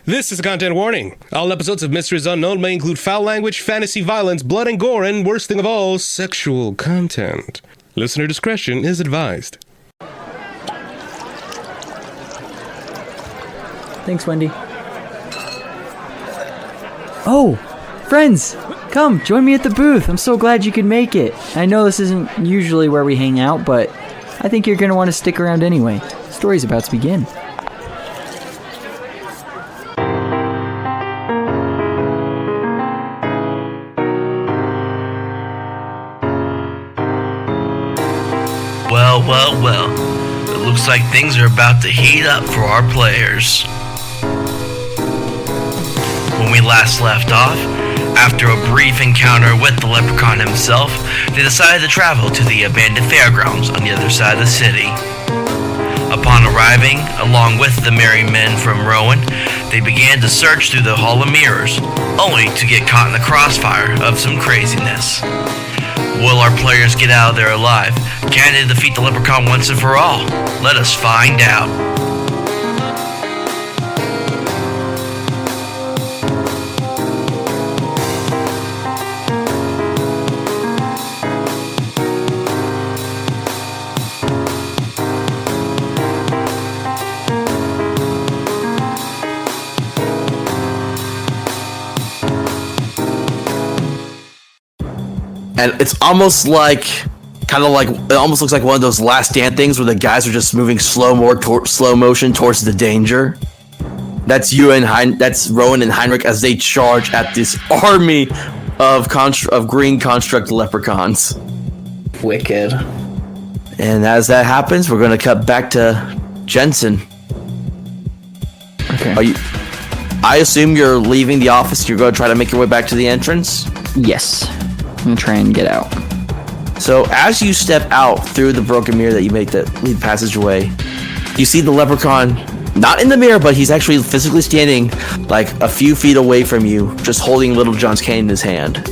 This is a content warning. All episodes of Mysteries Unknown may include foul language, fantasy violence, blood and gore, and worst thing of all, sexual content. Listener discretion is advised. Thanks, Wendy. Oh, friends, come, join me at the booth. I'm so glad you could make it. I know this isn't usually where we hang out, but I think you're going to want to stick around anyway. The story's about to begin. Well, it looks like things are about to heat up for our players. When we last left off, after a brief encounter with the Leprechaun himself, they decided to travel to the abandoned fairgrounds on the other side of the city. Upon arriving, along with the merry men from Rowan, they began to search through the Hall of Mirrors, only to get caught in the crossfire of some craziness. Will our players get out of there alive? Can they defeat the Leprechaun once and for all? Let us find out. And it's almost like, it almost looks like one of those Last Stand things where the guys are just moving slow motion towards the danger. That's that's Rowan and Heinrich as they charge at this army of green construct leprechauns. Wicked. And as that happens, we're going to cut back to Jensen. Okay. I assume you're leaving the office. You're going to try to make your way back to the entrance? Yes. I'm going to try and get out. So as you step out through the broken mirror that you make that lead passageway, you see the leprechaun, not in the mirror, but he's actually physically standing like a few feet away from you, just holding Little John's cane in his hand.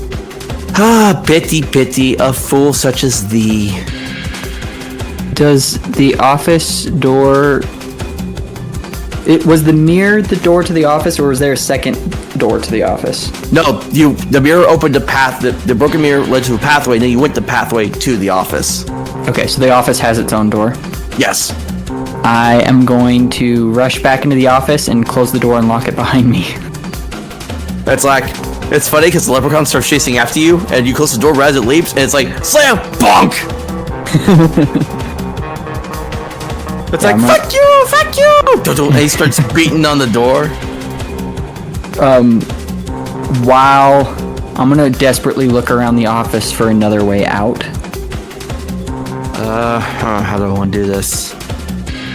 Ah, pity, a fool such as thee. Does the office door... Was the mirror the door to the office, or was there a second door to the office? No, the mirror opened a path. The broken mirror led to a pathway, and then you went the pathway to the office. Okay, so the office has its own door? Yes. I am going to rush back into the office and close the door and lock it behind me. It's funny because the leprechaun starts chasing after you, and you close the door as it leaps, and it's like, slam, bonk! It's fuck you! And he starts beating on the door. While I'm gonna desperately look around the office for another way out. How do I want to do this?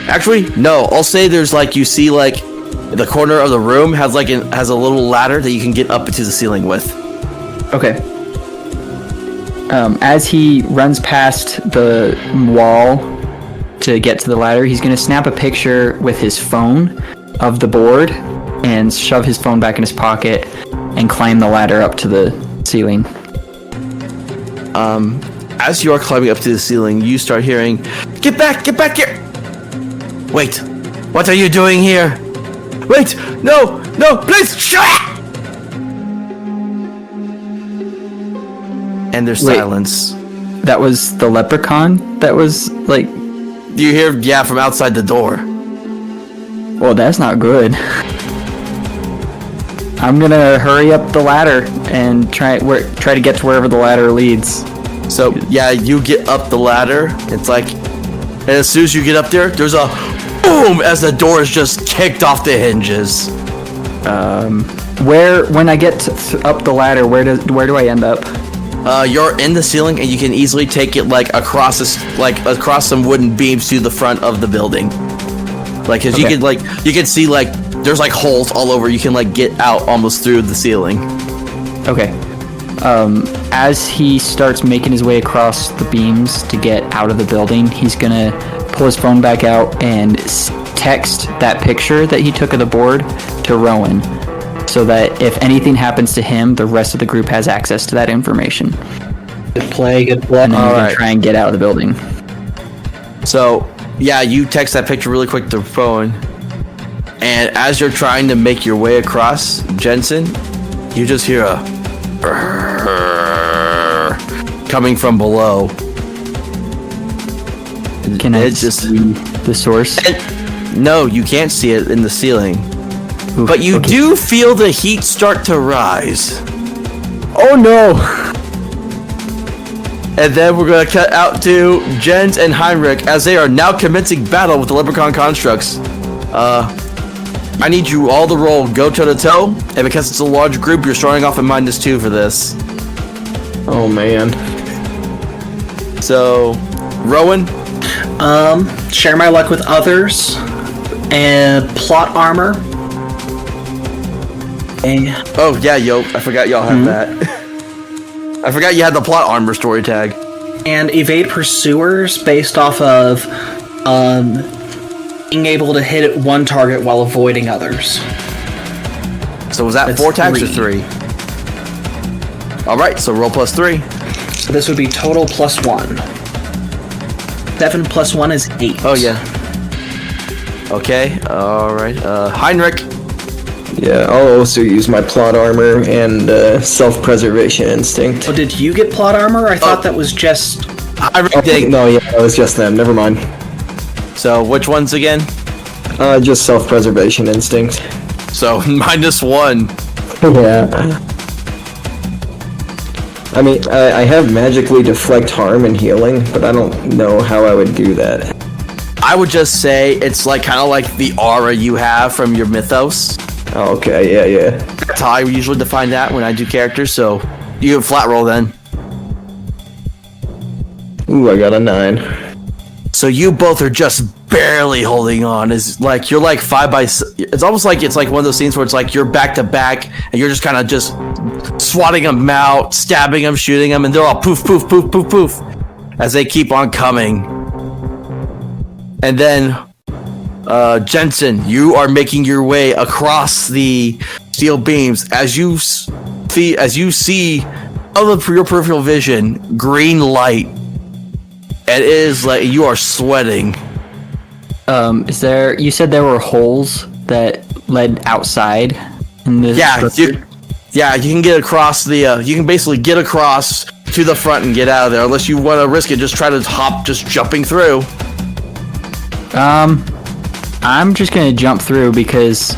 Actually, no. I'll say there's you see the corner of the room has a little ladder that you can get up into the ceiling with. Okay. As he runs past the wall to get to the ladder, he's going to snap a picture with his phone of the board and shove his phone back in his pocket and climb the ladder up to the ceiling. As you are climbing up to the ceiling, you start hearing, get back here! Wait, what are you doing here? Wait, no, please, shut up! And there's silence. That was the leprechaun? That was You hear, from outside the door. Well, that's not good. I'm gonna hurry up the ladder and try to get to wherever the ladder leads. So, you get up the ladder. It's and as soon as you get up there, there's a boom as the door is just kicked off the hinges. When I get up the ladder, where do I end up? You're in the ceiling, and you can easily take it across some wooden beams to the front of the building. Cause you can see there's holes all over. You can get out almost through the ceiling. Okay. As he starts making his way across the beams to get out of the building, he's gonna pull his phone back out and text that picture that he took of the board to Rowan, so that if anything happens to him, the rest of the group has access to that information. Good play. And then we can try and get out of the building. So, you text that picture really quick to the phone. And as you're trying to make your way across, Jensen, you just hear a coming from below. Can I It's just- see the source? No, you can't see it in the ceiling. Oof, But you okay. do feel the heat start to rise. Oh no! And then we're going to cut out to Jens and Heinrich as they are now commencing battle with the Leprechaun constructs. I need you all to roll go toe-to-toe, and because it's a large group, you're starting off at -2 for this. Oh man. So, Rowan, Share my luck with others. And plot armor. And oh yeah, I forgot y'all have that. I forgot you had the plot armor story tag. evade pursuers based off of being able to hit one target while avoiding others. So was that That's 4 tags or 3. 3? Alright, so roll +3. So this would be total +1. 7 + 1 is 8. Oh yeah. Okay, alright. Heinrich. Yeah, I'll also use my plot armor and self-preservation instinct. Oh, did you get plot armor? I thought that was just... Heinrich did. No, yeah, it was just them. Never mind. So which ones again? Just self-preservation instinct. So -1. Yeah. I mean, I have magically deflect harm and healing, but I don't know how I would do that. I would just say it's like kind of like the aura you have from your mythos. Oh, okay, yeah. That's how I usually define that when I do characters. So you have flat roll then. Ooh, I got a 9. So you both are just barely holding on. Is like you're like 5 by. It's almost like it's like one of those scenes where it's like you're back to back and you're just kind of just swatting them out, stabbing them, shooting them, and they're all poof, poof, poof, poof, poof as they keep on coming. And then, Jensen, you are making your way across the steel beams as you see of your peripheral vision green light. It is like you are sweating. You said there were holes that led outside in this structure? You can get across the, you can basically get across to the front and get out of there. Unless you want to risk it, just try to hop, just jumping through. I'm just gonna jump through because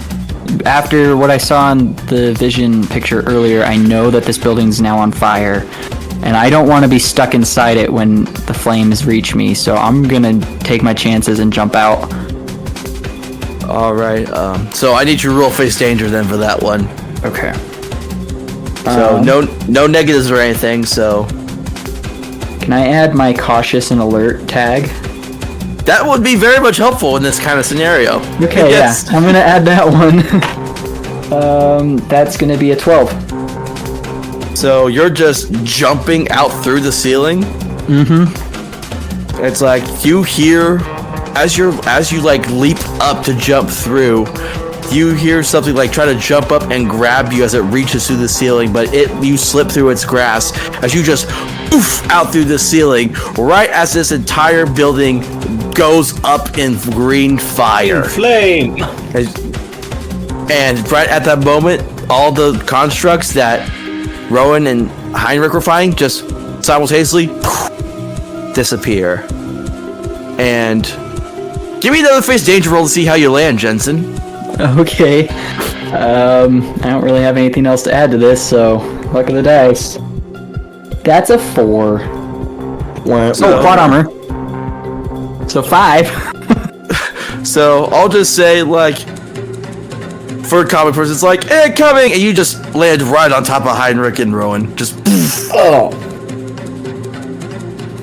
after what I saw in the vision picture earlier, I know that this building's now on fire, and I don't want to be stuck inside it when the flames reach me, so I'm gonna take my chances and jump out. Alright, so I need you to roll face danger then for that one. Okay. So no negatives or anything, so Can I add my cautious and alert tag? that would be very much helpful in this kind of scenario. Okay, Yes. yeah, I'm gonna add that one. That's gonna be a 12. So you're just jumping out through the ceiling. It's like you hear as you like leap up to jump through, you hear something like try to jump up and grab you as it reaches through the ceiling, but you slip through its grasp as you just oof out through the ceiling right as this entire building goes up in green fire. Flame! And right at that moment, all the constructs that Rowan and Heinrich were fighting just simultaneously disappear. And give me another face danger roll to see how you land, Jensen. Okay. I don't really have anything else to add to this, so luck of the dice. That's a 4. Wow. Oh, plot armor. So 5. So I'll just say, like, for a comic person, it's like, coming! And you just land right on top of Heinrich and Rowan. Just poof. Oh.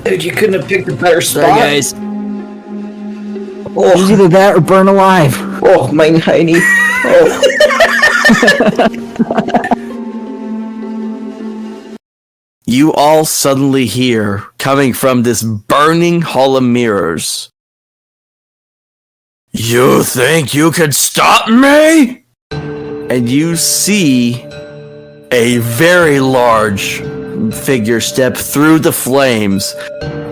Dude, you couldn't have picked a better spot. Sorry, guys. Oh, It was either that or burn alive. oh, my tiny. Oh. You all suddenly hear, coming from this burning hall of mirrors, "You think you could stop me?" And you see a very large figure step through the flames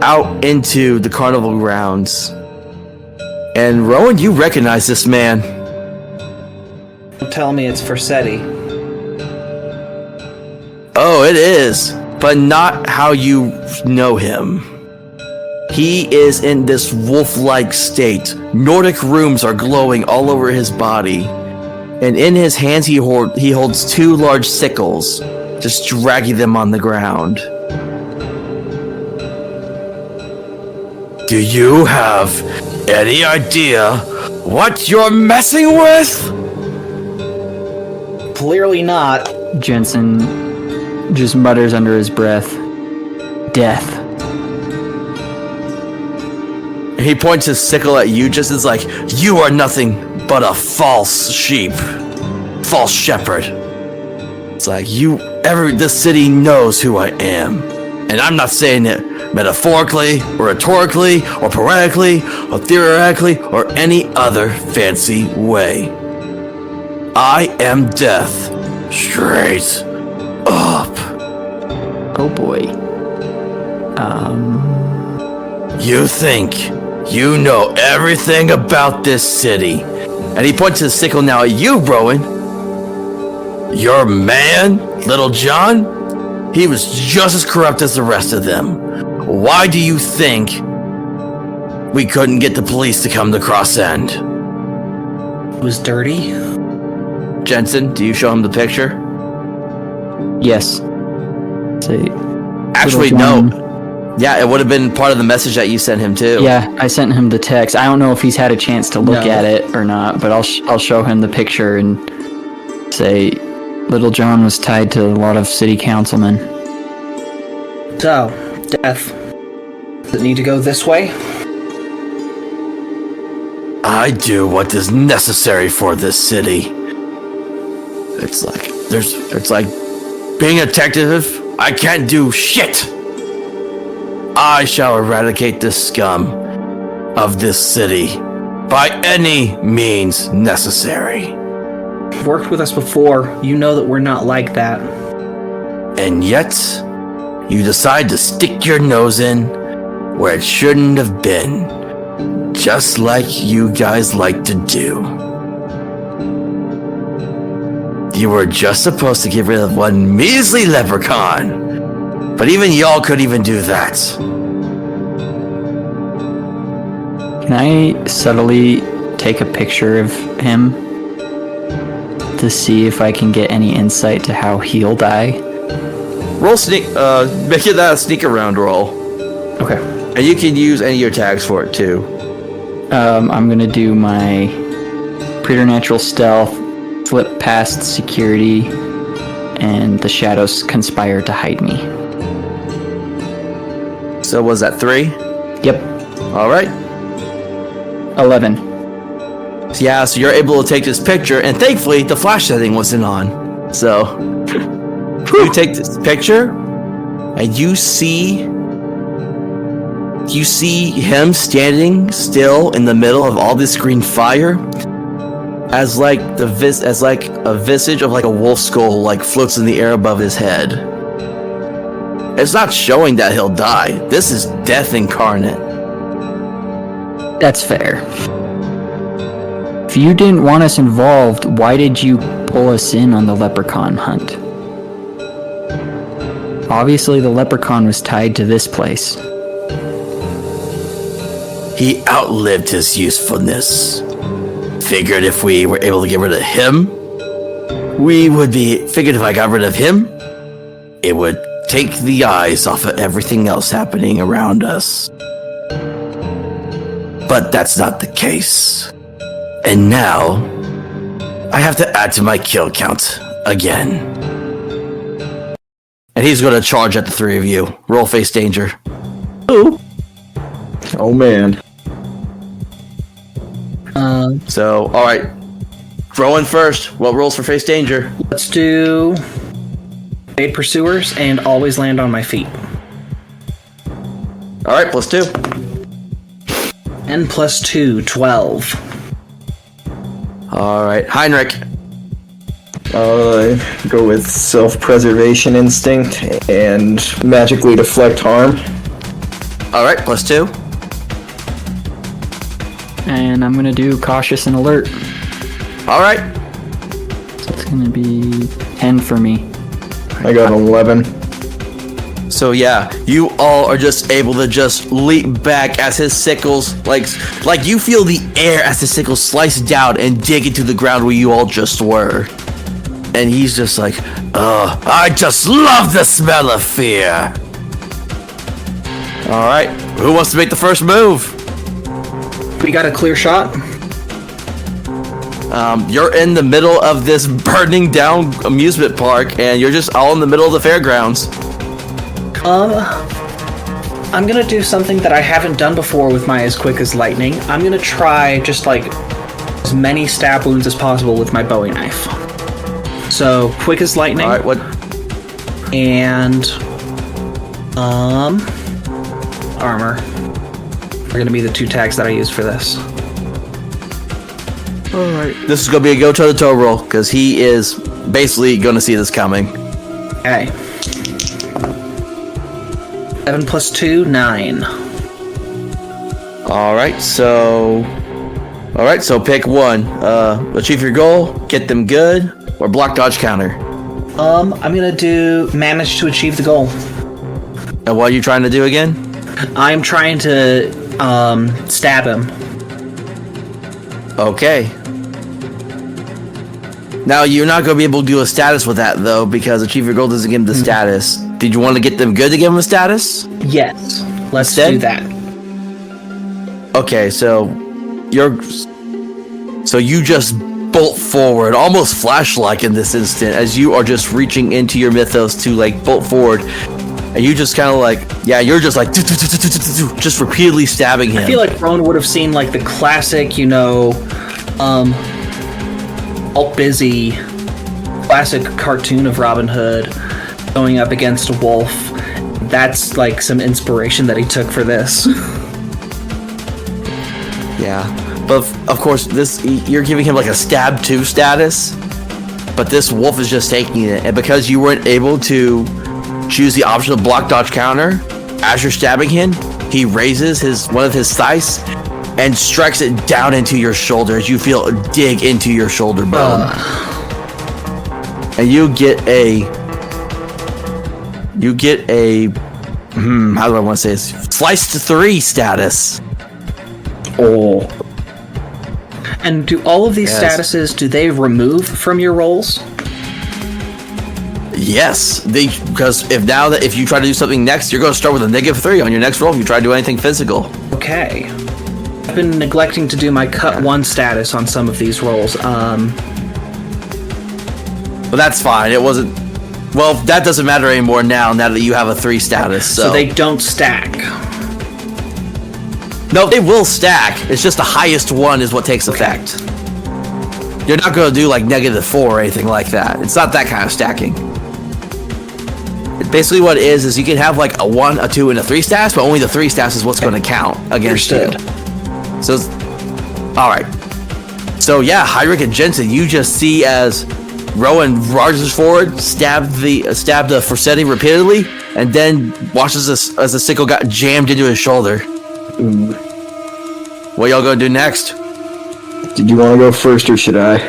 out into the carnival grounds. And Rowan, you recognize this man. Tell me it's for SETI. Oh, it is, but not how you know him. He is in this wolf-like state. Nordic runes are glowing all over his body. And in his hands he holds 2 large sickles, just dragging them on the ground. Do you have any idea what you're messing with? Clearly not. Jensen just mutters under his breath, "Death." He points his sickle at you just as like, you are nothing but a false sheep. False shepherd. It's like, this city knows who I am. And I'm not saying it metaphorically, or rhetorically, or poetically, or theoretically, or any other fancy way. I am death. Straight up. Oh boy. You think you know everything about this city. And he points his sickle now at you, Rowan. Your man, Little John, he was just as corrupt as the rest of them. Why do you think we couldn't get the police to come to Cross End? It was dirty. Jensen, do you show him the picture? Yes. Say, Actually, Little no. John. Yeah, it would have been part of the message that you sent him too. Yeah, I sent him the text. I don't know if he's had a chance to look at it or not, but I'll show him the picture and say, Little John was tied to a lot of city councilmen. So, Death. Does it need to go this way? I do what is necessary for this city. It's like being a detective. I can't do shit. I shall eradicate the scum of this city by any means necessary. You've worked with us before. You know that we're not like that. And yet, you decide to stick your nose in where it shouldn't have been, just like you guys like to do. You were just supposed to get rid of one measly leprechaun, but even y'all couldn't even do that. Can I subtly take a picture of him to see if I can get any insight to how he'll die? Roll make it a sneak around roll. Okay. And you can use any of your tags for it too. I'm gonna do my preternatural stealth, flip past security, and the shadows conspire to hide me. So was that 3? Yep. Alright. 11. Yeah, so you're able to take this picture, and thankfully the flash setting wasn't on. So you take this picture, and you see him standing still in the middle of all this green fire, as like a visage of like a wolf skull like floats in the air above his head. It's not showing that he'll die. This is death incarnate. That's fair. If you didn't want us involved, why did you pull us in on the leprechaun hunt? Obviously, the leprechaun was tied to this place. He outlived his usefulness. Figured if we were able to get rid of him, figured if I got rid of him, it would take the eyes off of everything else happening around us. But that's not the case. And now, I have to add to my kill count again. And he's going to charge at the 3 of you. Roll face danger. Oh man. So, alright. Rowan first. What rolls for face danger? Let's do evade pursuers and always land on my feet. Alright, +2. And +2, 12. Alright, Heinrich. Go with self-preservation instinct and magically deflect harm. Alright, +2. And I'm gonna do cautious and alert. Alright. gonna be 10 for me. I got 11. So yeah, you all are just able to just leap back as his sickles, like you feel the air as the sickles slice down and dig into the ground where you all just were. And he's just like, I just love the smell of fear. All right, who wants to make the first move? We got a clear shot. You're in the middle of this burning down amusement park, and you're just all in the middle of the fairgrounds. I'm gonna do something that I haven't done before with my as quick as lightning. I'm gonna try just like as many stab wounds as possible with my Bowie knife. So quick as lightning. All right, what? And armor are gonna be the 2 tags that I use for this. All right. This is gonna be a go toe to toe roll because he is basically gonna see this coming. Okay. 7 + 2, 9. All right, so pick one. Achieve your goal, get them good, or block dodge counter. I'm gonna do manage to achieve the goal. And what are you trying to do again? I'm trying to stab him. Okay. Now you're not gonna be able to do a status with that though, because achieve your goal doesn't give him the status. Did you want to get them good to give him a status? Yes. Let's Instead? do that. Okay, so you just bolt forward, almost flash-like in this instant, as you are just reaching into your mythos to like bolt forward, and you just kind of like, yeah, you're just like just repeatedly stabbing him. I feel like Rowan would have seen like the classic, all busy classic cartoon of Robin Hood going up against a wolf. That's like some inspiration that he took for this. Yeah, but of course, you're giving him like a stab 2 status, but this wolf is just taking it, and because you weren't able to choose the option of block dodge counter as you're stabbing him, he raises one of his thighs and strikes it down into your shoulder as you feel a dig into your shoulder bone, and you get a how do I want to say this? Slice to 3 status. Oh. And do all of these statuses, do they remove from your rolls? Yes, because if you try to do something next, you're going to start with a -3 on your next roll if you try to do anything physical. Okay. I've been neglecting to do my cut 1 status on some of these rolls. But that's fine. It wasn't. Well, that doesn't matter anymore now that you have a 3 status. So they don't stack. No, they will stack. It's just the highest one is what takes effect. You're not going to do like -4 or anything like that. It's not that kind of stacking. Basically what it is you can have like a 1, a 2, and a 3 status, but only the 3 status is what's going to count against you. So, alright. So yeah, Heinrich and Jensen, you just see as Rowan rushes forward, stabbed the Forsetti repeatedly, and then watches as the sickle got jammed into his shoulder. What y'all gonna do next? Did you want to go first or should I?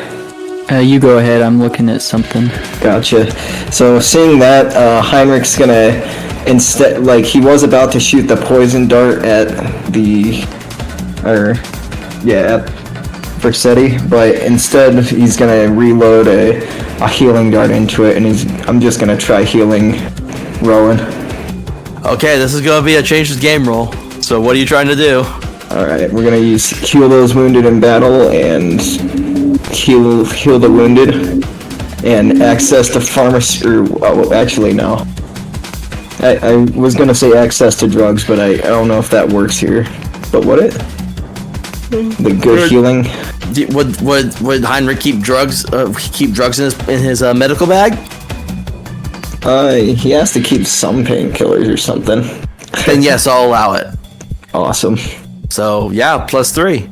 You go ahead, I'm looking at something. Gotcha. So seeing that, Heinrich's gonna instead, like he was about to shoot the poison dart at Versetti, but instead he's gonna reload a healing dart into it, and I'm just gonna try healing Rowan. Okay, this is gonna be a change the game roll. So what are you trying to do? Alright, we're gonna use heal those wounded in battle and heal the wounded and access to pharmacy, actually no. I was gonna say access to drugs, but I don't know if that works here. But would it? The good healing? Would Heinrich keep drugs in his medical bag? He has to keep some painkillers or something. Then yes, I'll allow it. Awesome. So yeah, +3.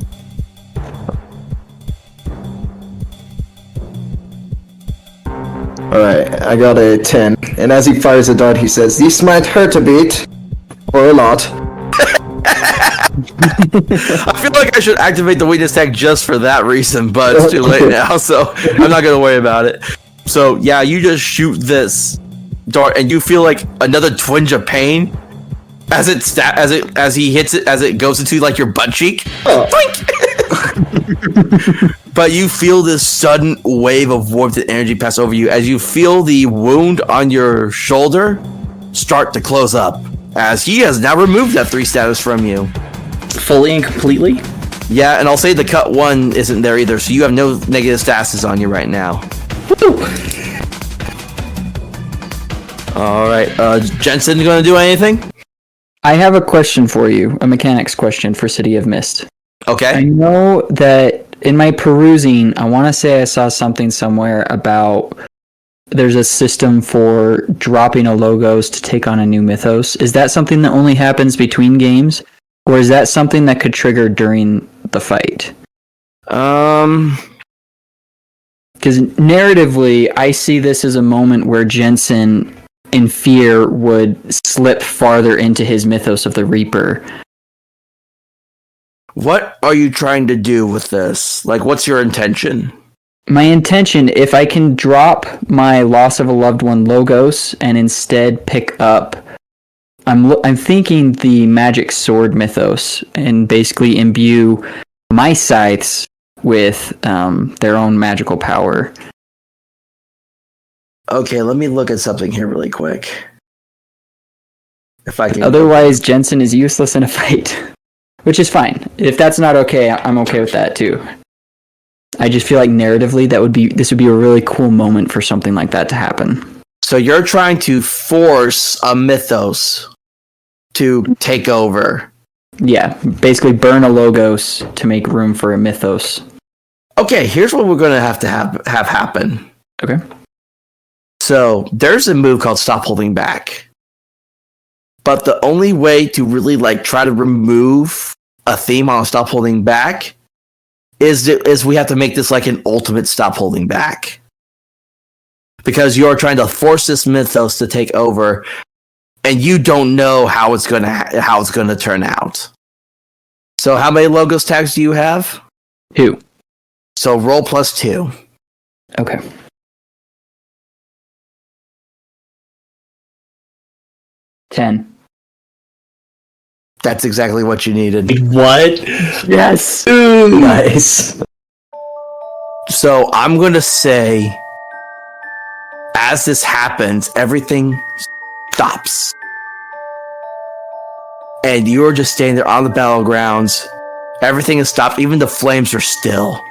Alright, I got a 10. And as he fires a dart, he says, "This might hurt a bit. Or a lot." I feel like I should activate the weakness tag just for that reason, but it's too late now, so I'm not gonna worry about it. So yeah, you just shoot this dart, and you feel like another twinge of pain as he hits it, as it goes into like your butt cheek. But you feel this sudden wave of warmth and energy pass over you as you feel the wound on your shoulder start to close up, as he has now removed that 3 status from you. Fully and completely? Yeah, and I'll say the cut 1 isn't there either, so you have no negative statuses on you right now. Woo! Alright, Jensen gonna do anything? I have a question for you, a mechanics question for City of Mist. I Okay. know that in my perusing, I want to say I saw something somewhere about there's a system for dropping a logos to take on a new mythos. Is that something that only happens between games? Or is that something that could trigger during the fight? Because narratively, I see this as a moment where Jensen, in fear, would slip farther into his mythos of the Reaper. What are you trying to do with this? Like, what's your intention? My intention, if I can drop my loss of a loved one logos and instead pick up, I'm thinking the magic sword mythos and basically imbue my scythes with their own magical power. Okay, let me look at something here really quick. If I can. Otherwise, Jensen is useless in a fight, which is fine. If that's not okay, I'm okay with that too. I just feel like narratively this would be a really cool moment for something like that to happen. So you're trying to force a mythos to take over. Yeah, basically burn a logos to make room for a mythos. Okay, here's what we're going to have happen. Okay. So there's a move called Stop Holding Back. But the only way to really like try to remove a theme on Stop Holding Back is we have to make this like an ultimate Stop Holding Back. Because you're trying to force this mythos to take over, and you don't know how it's gonna turn out. So how many logos tags do you have? 2. So roll +2. Okay. $10. That's exactly what you needed. What? Yes. Ooh, nice. So I'm gonna say, as this happens, everything stops. And you're just standing there on the battlegrounds. Everything is stopped, even the flames are still.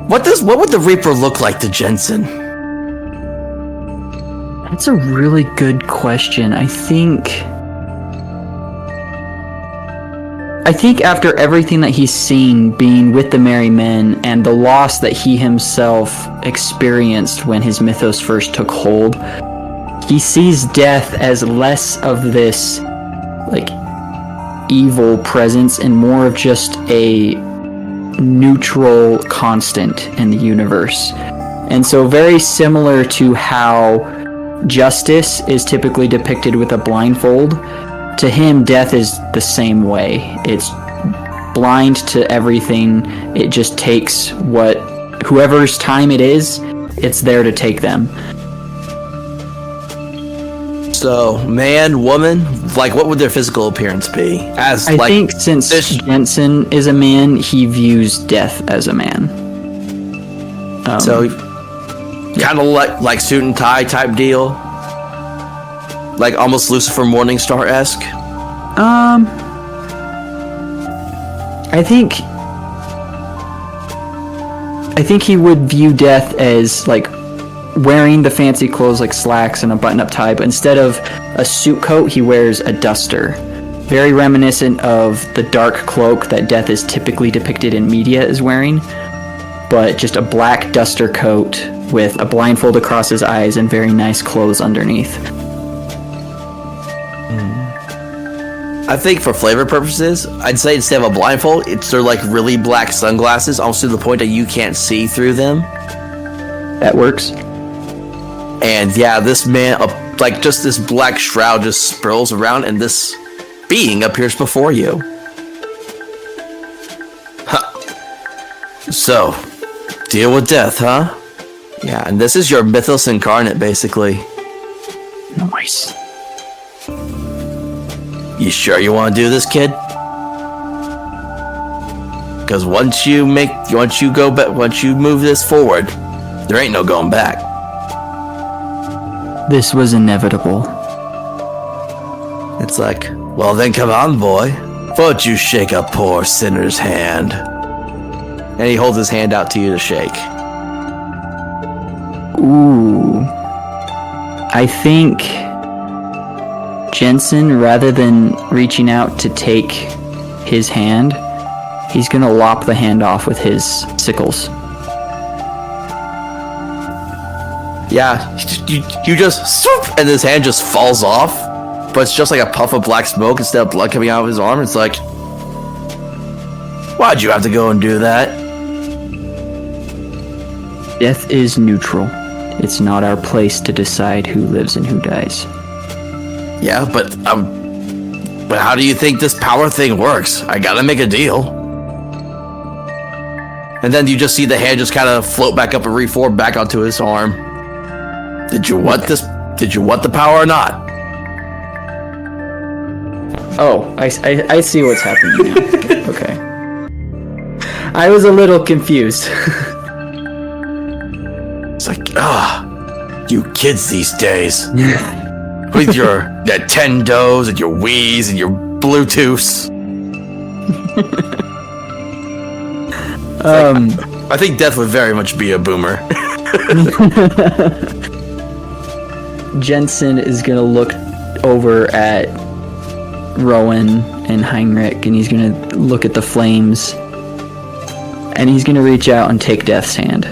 What would the Reaper look like to Jensen? That's a really good question. I think after everything that he's seen being with the Merry Men and the loss that he himself experienced when his mythos first took hold, he sees death as less of this like evil presence and more of just a neutral constant in the universe. And so very similar to how justice is typically depicted with a blindfold, to him death is the same way. It's blind to everything. It just takes whoever's time it is, it's there to take them. So, man, woman, like what would their physical appearance be? I think since Jensen is a man, he views death as a man. So, kind of like suit and tie type deal, like almost Lucifer Morningstar-esque. I think he would view death as like wearing the fancy clothes like slacks and a button-up tie, but instead of a suit coat, he wears a duster. Very reminiscent of the dark cloak that death is typically depicted in media as wearing, but just a black duster coat with a blindfold across his eyes and very nice clothes underneath. I think for flavor purposes, I'd say instead of a blindfold, they're like really black sunglasses, almost to the point that you can't see through them. That works. And yeah, this man, like just this black shroud just spirals around, and this being appears before you. Huh. So, deal with death, huh? Yeah, and this is your mythos incarnate, basically. Nice. You sure you want to do this, kid? Because once you move this forward, there ain't no going back. This was inevitable. It's like, well then come on, boy. Won't you shake a poor sinner's hand? And he holds his hand out to you to shake. Ooh. I think Jensen, rather than reaching out to take his hand, he's gonna lop the hand off with his sickles. Yeah, you just swoop, and his hand just falls off, but it's just like a puff of black smoke instead of blood coming out of his arm. It's like, why'd you have to go and do that? Death is neutral. It's not our place to decide who lives and who dies. Yeah, but how do you think this power thing works? I gotta make a deal. And then you just see the hand just kind of float back up and reform back onto his arm. Did you want this? Did you want the power or not? Oh, I see what's happening now. Okay. I was a little confused. It's like, you kids these days. With your Nintendos and your Wiis and your Bluetooths. I think Death would very much be a boomer. Jensen is gonna look over at Rowan and Heinrich, and he's gonna look at the flames, and he's gonna reach out and take Death's hand.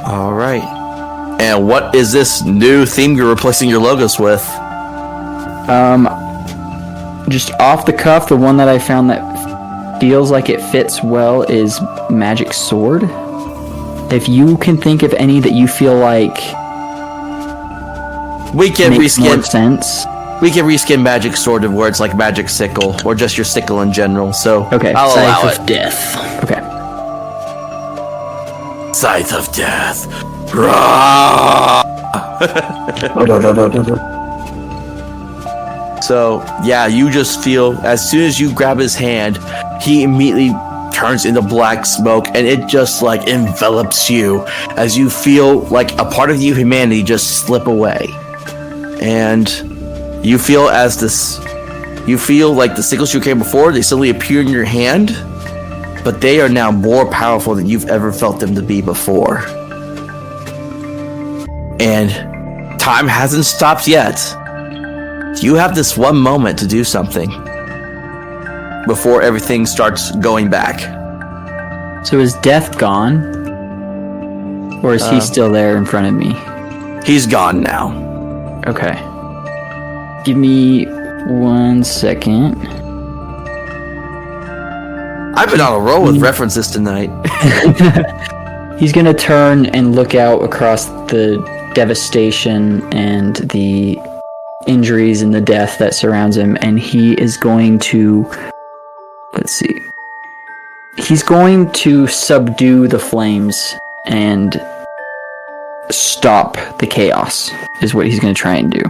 All right. And what is this new theme you're replacing your logos with? Just off the cuff, the one that I found that feels like it fits well is Magic Sword. If you can think of any that you feel like We can makes more reskin. sense. We can reskin Magic Sword to where it's like Magic Sickle, or just your sickle in general. So Okay. I'll allow Scythe it. of Death. Okay. Scythe of Death. Rah! So yeah, you just feel as soon as you grab his hand, he immediately turns into black smoke, and it just like envelops you as you feel like a part of you humanity just slip away. And you feel like the sickles you carried before, they suddenly appear in your hand, but they are now more powerful than you've ever felt them to be before. And time hasn't stopped yet. You have this one moment to do something before everything starts going back. So is Death gone? Or is he still there in front of me? He's gone now. Okay. Give me 1 second. I've been on a roll with references tonight. He's gonna turn and look out across the devastation and the injuries and the death that surrounds him, and he is going to... Let's see. He's going to subdue the flames and stop the chaos, is what he's going to try and do.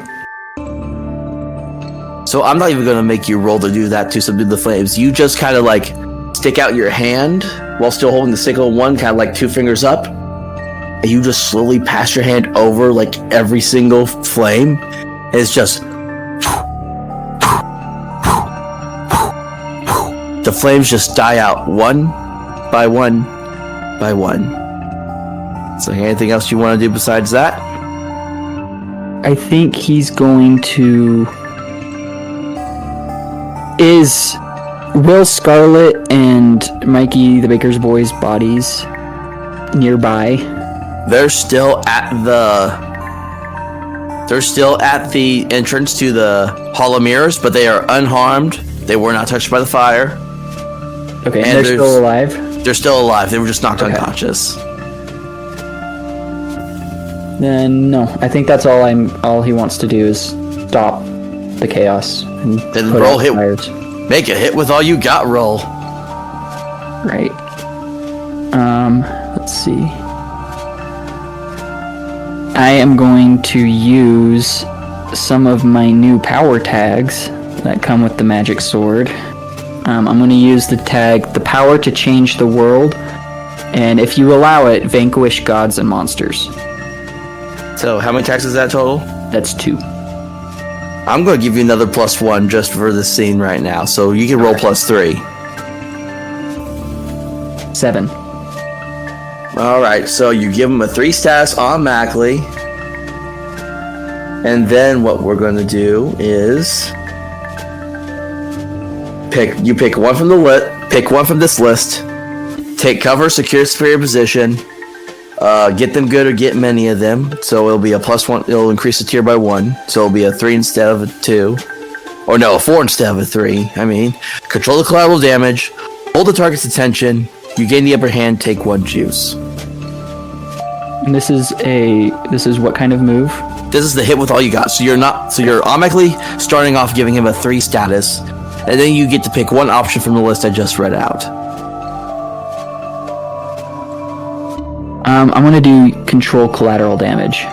So I'm not even going to make you roll to do that to subdue the flames. You just kind of like stick out your hand while still holding the sickle, one kind of like 2 fingers up, and you just slowly pass your hand over like every single flame. And it's just... The flames just die out one by one by one. So anything else you want to do besides that? I think he's going to... Is Will Scarlet and Mikey the Baker's Boy's bodies nearby? They're still at the entrance to the Hall of Mirrors, but they are unharmed. They were not touched by the fire. Okay, And and they're still alive? They're still alive. They were just knocked Okay. unconscious. Then no, I think that's all he wants to do is stop the chaos. And Then put roll out hit. fires. Make a hit with all you got roll. Right. Let's see. I am going to use some of my new power tags that come with the magic sword. I'm going to use the tag, the power to change the world, and if you allow it, vanquish gods and monsters. So how many attacks is that total? That's 2. I'm going to give you another +1 just for this scene right now. So you can roll +3. 7. Alright, so you give him a 3 status automatically. And then what we're going to do is pick one from pick one from this list. Take cover, secure superior position. Get them good or get many of them. So it'll be a +1. It'll increase the tier by 1. So it'll be a 3 instead of a 2. Or no, a 4 instead of a 3. Control the collateral damage. Hold the target's attention. You gain the upper hand. Take 1 juice. And this is what kind of move? This is the hit with all you got. So you're automatically starting off giving him a 3 status, and then you get to pick one option from the list I just read out. I'm gonna do control collateral damage.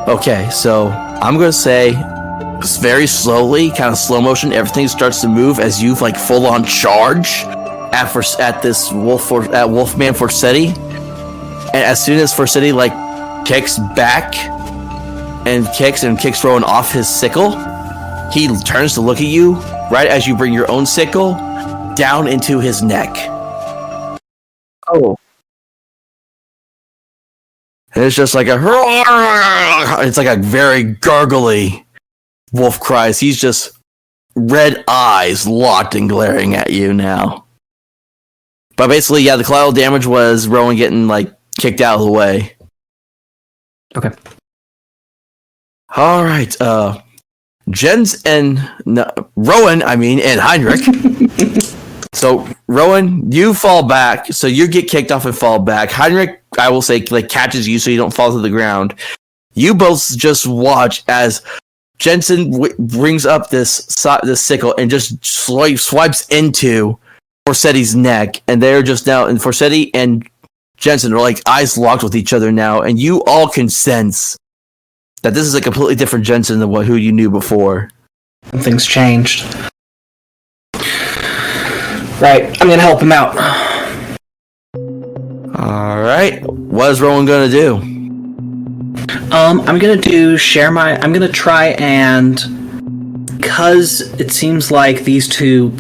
Okay, so I'm gonna say very slowly, kind of slow motion, everything starts to move as you full on charge at this Wolfman Forsetti. And as soon as Forsetti kicks back and kicks throwing off his sickle, he turns to look at you right as you bring your own sickle down into his neck. Oh. And it's just it's like a very gurgly wolf cries. He's just red eyes locked and glaring at you now. But basically, yeah, the collateral damage was Rowan getting kicked out of the way. Okay. All right. Rowan, and Heinrich. So Rowan, you fall back. So you get kicked off and fall back. Heinrich, I will say, catches you so you don't fall to the ground. You both just watch as Jensen brings up this sickle and just swipes into Forsetti's neck, and they're just now, and Forsetti and Jensen are eyes locked with each other now, and you all can sense that this is a completely different Jensen than who you knew before. Things changed. Right, I'm gonna help him out. All right, what is Rowan gonna do? I'm gonna try and, because it seems like these two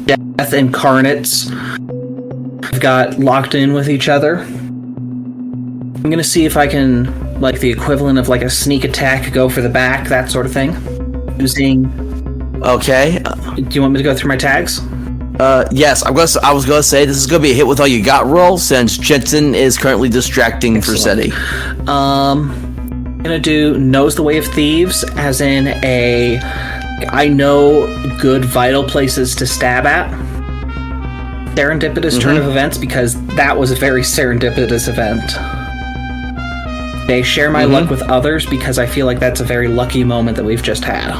death incarnates have got locked in with each other, I'm gonna see if I can, the equivalent of a sneak attack, go for the back, that sort of thing. Using... Okay. Do you want me to go through my tags? Yes, I was gonna say this is gonna be a hit with all you got roll, since Jensen is currently distracting Forsetti. I'm gonna do knows the way of thieves, as in I know good vital places to stab at. Serendipitous turn of events, because that was a very serendipitous event. They share my luck with others, because I feel like that's a very lucky moment that we've just had.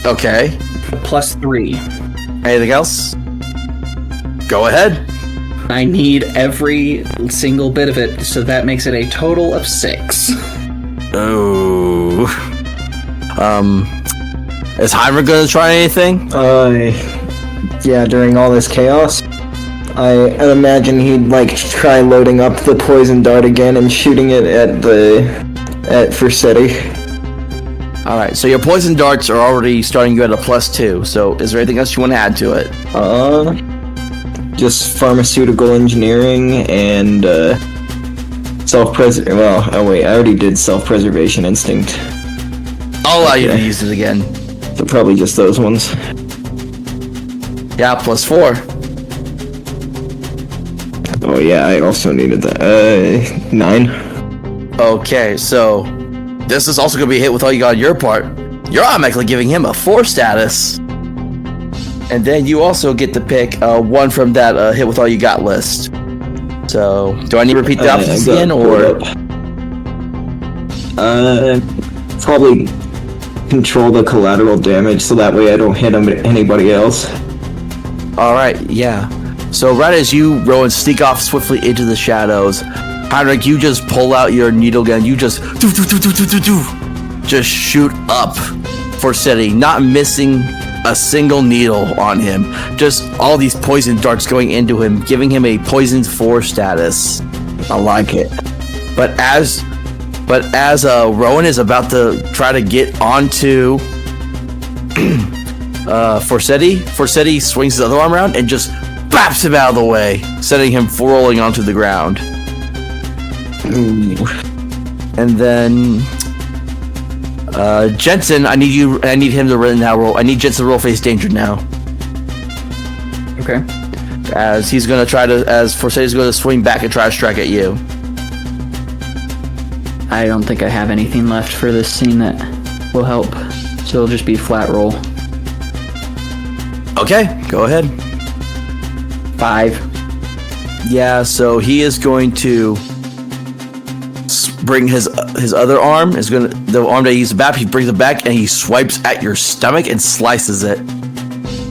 Okay. +3. Anything else? Go ahead. I need every single bit of it, so that makes it a total of 6. Oh. Is Heinrich gonna try anything? Yeah, during all this chaos, I imagine he'd try loading up the poison dart again and shooting it at Forsetti. Alright, so your poison darts are already starting you at a +2, so is there anything else you want to add to it? Just pharmaceutical engineering and, self-preservation. Well, oh wait, I already did self-preservation instinct. I'll allow you to use it again. So probably just those ones. Yeah, +4. Oh yeah, I also needed that. 9. Okay, so this is also going to be a hit with all you got on your part. You're automatically giving him a 4 status. And then you also get to pick one from that hit with all you got list. So, do I need to repeat the options again, or? Probably control the collateral damage so that way I don't hit anybody else. Alright, yeah. So right as you, Rowan, sneak off swiftly into the shadows, Heinrich, you just pull out your needle gun, you just shoot up Forseti, not missing a single needle on him. Just all these poison darts going into him, giving him a poisoned 4 status. I like it. But as Rowan is about to try to get onto Forseti swings his other arm around and just baps him out of the way, sending him rolling onto the ground. Ooh. And then Jensen, I need him to now roll. I need Jensen to roll face danger now. Okay. As Forseti's going to swing back and try to strike at you. I don't think I have anything left for this scene that will help, so it'll just be flat roll. Okay, go ahead. 5. Yeah, so he is going to bring his other arm. The arm that he used to bap. He brings it back and he swipes at your stomach and slices it.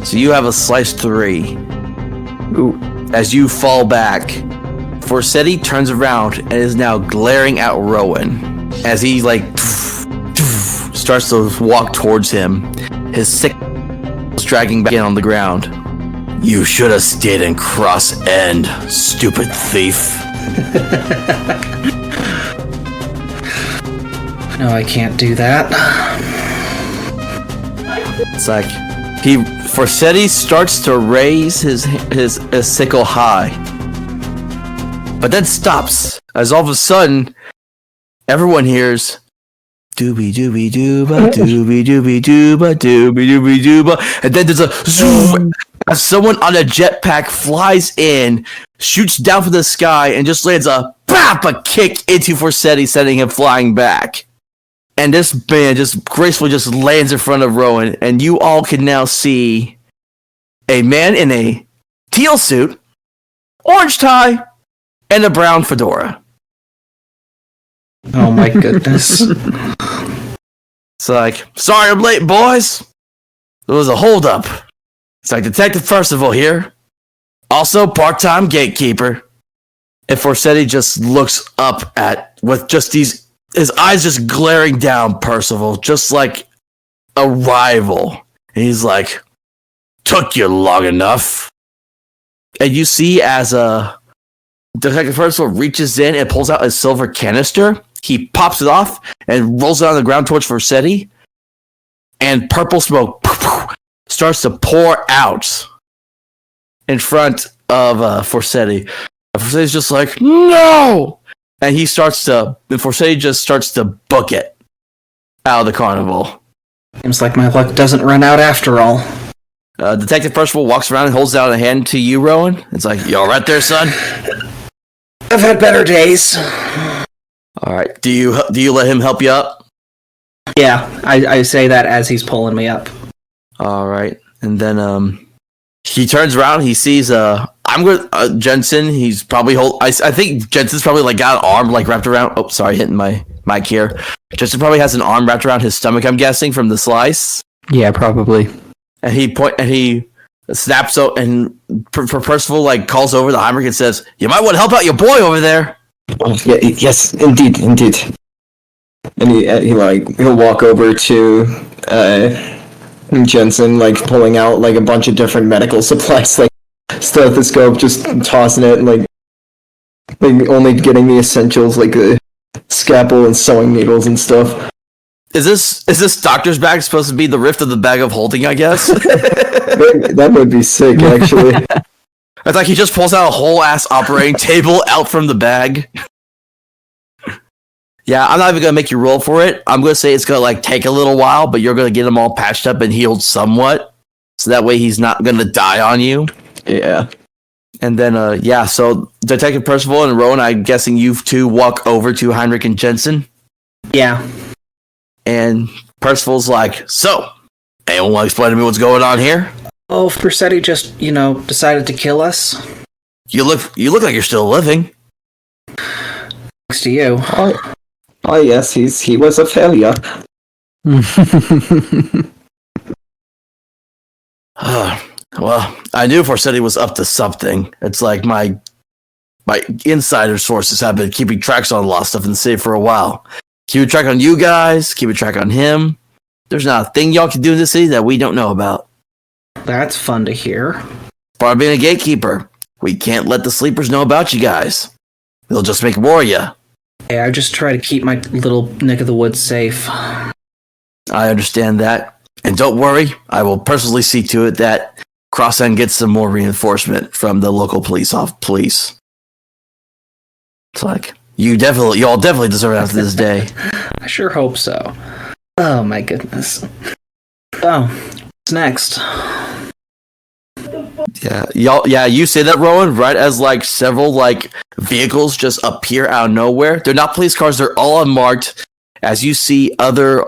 So you have a slice 3. Ooh. As you fall back, Forseti turns around and is now glaring at Rowan as he starts to walk towards him. His sick dragging back in on the ground. You should have stayed in Cross End, stupid thief. No, I can't do that. It's like Forseti starts to raise his sickle high, but then stops as all of a sudden everyone hears doobie doobie dooba doobie doobie dooba doobie doobie dooba, and then there's a zoom as someone on a jetpack flies in, shoots down from the sky, and just lands a kick into Forseti, sending him flying back. And this man just gracefully just lands in front of Rowan, and you all can now see a man in a teal suit, orange tie, and a brown fedora. Oh my goodness. It's like, sorry I'm late, boys. There was a holdup. It's like Detective Percival here. Also part-time gatekeeper. And Forseti just looks up with just his eyes just glaring down Percival, just like a rival. And he's like, took you long enough. And you see as Detective Percival reaches in and pulls out a silver canister. He pops it off and rolls it on the ground towards Forseti. And purple smoke starts to pour out in front of Forseti. Forseti's just like, no! And Forseti just starts to book it out of the carnival. Seems like my luck doesn't run out after all. Detective Percival walks around and holds out a hand to you, Rowan. It's like, you all right there, son? I've had better days. All right. Do you let him help you up? Yeah, I say that as he's pulling me up. All right. And then he turns around. He sees Jensen. He's probably I think Jensen's probably got an arm wrapped around. Oh, sorry, hitting my mic here. Jensen probably has an arm wrapped around his stomach, I'm guessing, from the slice. Yeah, probably. And he snaps out, and Percival calls over to Heinrich and says, "You might want to help out your boy over there." Oh, yeah, yes, indeed. And he'll walk over to Jensen, pulling out a bunch of different medical supplies, stethoscope, just tossing it, only getting the essentials, the scalpel and sewing needles and stuff. Is this doctor's bag supposed to be the rift of the bag of holding, I guess? That would be sick, actually. It's like he just pulls out a whole ass operating table out from the bag. Yeah, I'm not even gonna make you roll for it. I'm gonna say it's gonna take a little while, but you're gonna get him all patched up and healed somewhat, so that way he's not gonna die on you. Yeah. And then so Detective Percival and Rowan, I'm guessing you two walk over to Heinrich and Jensen. Yeah. And Percival's like, so, anyone want to explain to me what's going on here? Oh, Forseti just, decided to kill us. You look like you're still living. Thanks to you. Oh yes, he was a failure. Well, I knew Forseti was up to something. It's like my insider sources have been keeping tracks on a lot of stuff in the city for a while. Keeping track on you guys, keeping track on him. There's not a thing y'all can do in this city that we don't know about. That's fun to hear. Part of being a gatekeeper. We can't let the sleepers know about you guys. They'll just make more of you. Hey, I just try to keep my little neck of the woods safe. I understand that. And don't worry, I will personally see to it that Cross End gets some more reinforcement from the local police. It's like, you all definitely deserve it after this day. I sure hope so. Oh my goodness. Oh, what's next? Yeah, you say that, Rowan, right as like several like vehicles just appear out of nowhere. They're not police cars, they're all unmarked. As you see other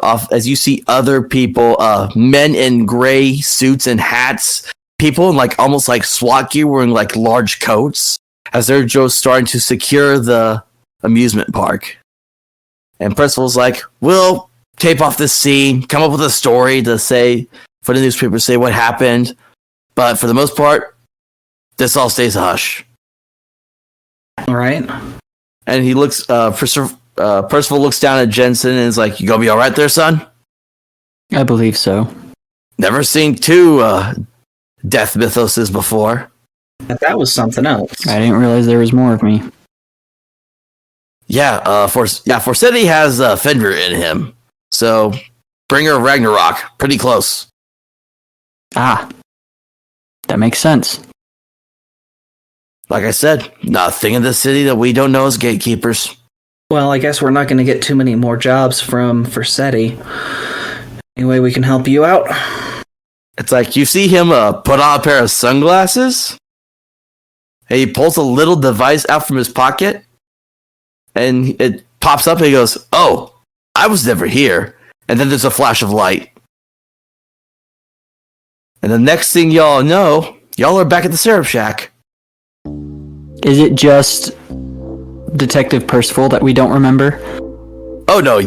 people, men in gray suits and hats, people in like almost like SWAT gear wearing like large coats, as they're just starting to secure the amusement park. And Percival's like, we'll tape off this scene, come up with a story to say for the newspaper, say what happened. But for the most part, this all stays a hush. All right. And he looks, Percival looks down at Jensen and is like, you gonna be all right there, son? I believe so. Never seen two death mythoses before. But that was something else. I didn't realize there was more of me. Forseti has Fenrir in him. So, Bringer of Ragnarok, pretty close. Ah, that makes sense. Like I said, nothing in the city that we don't know as gatekeepers. Well, I guess we're not going to get too many more jobs from Forseti. Any way we can help you out? It's like you see him put on a pair of sunglasses. And he pulls a little device out from his pocket. And it pops up and he goes, oh, I was never here. And then there's a flash of light. And the next thing y'all know, y'all are back at the Syrup Shack. Is it just Detective Percival that we don't remember? Oh no,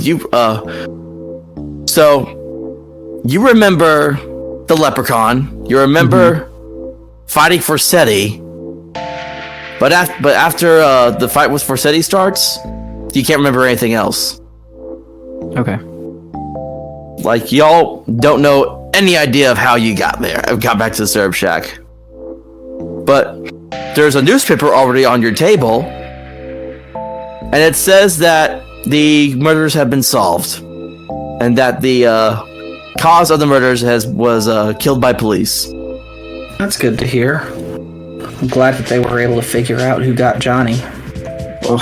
so you remember the Leprechaun, you remember fighting Forseti, but after the fight with Forseti starts, you can't remember anything else. Okay. Like, y'all don't know any idea of how you got back to the Syrup Shack. But there's a newspaper already on your table, and it says that the murders have been solved, and that the cause of the murders was killed by police. That's good to hear. I'm glad that they were able to figure out who got Johnny. Oh,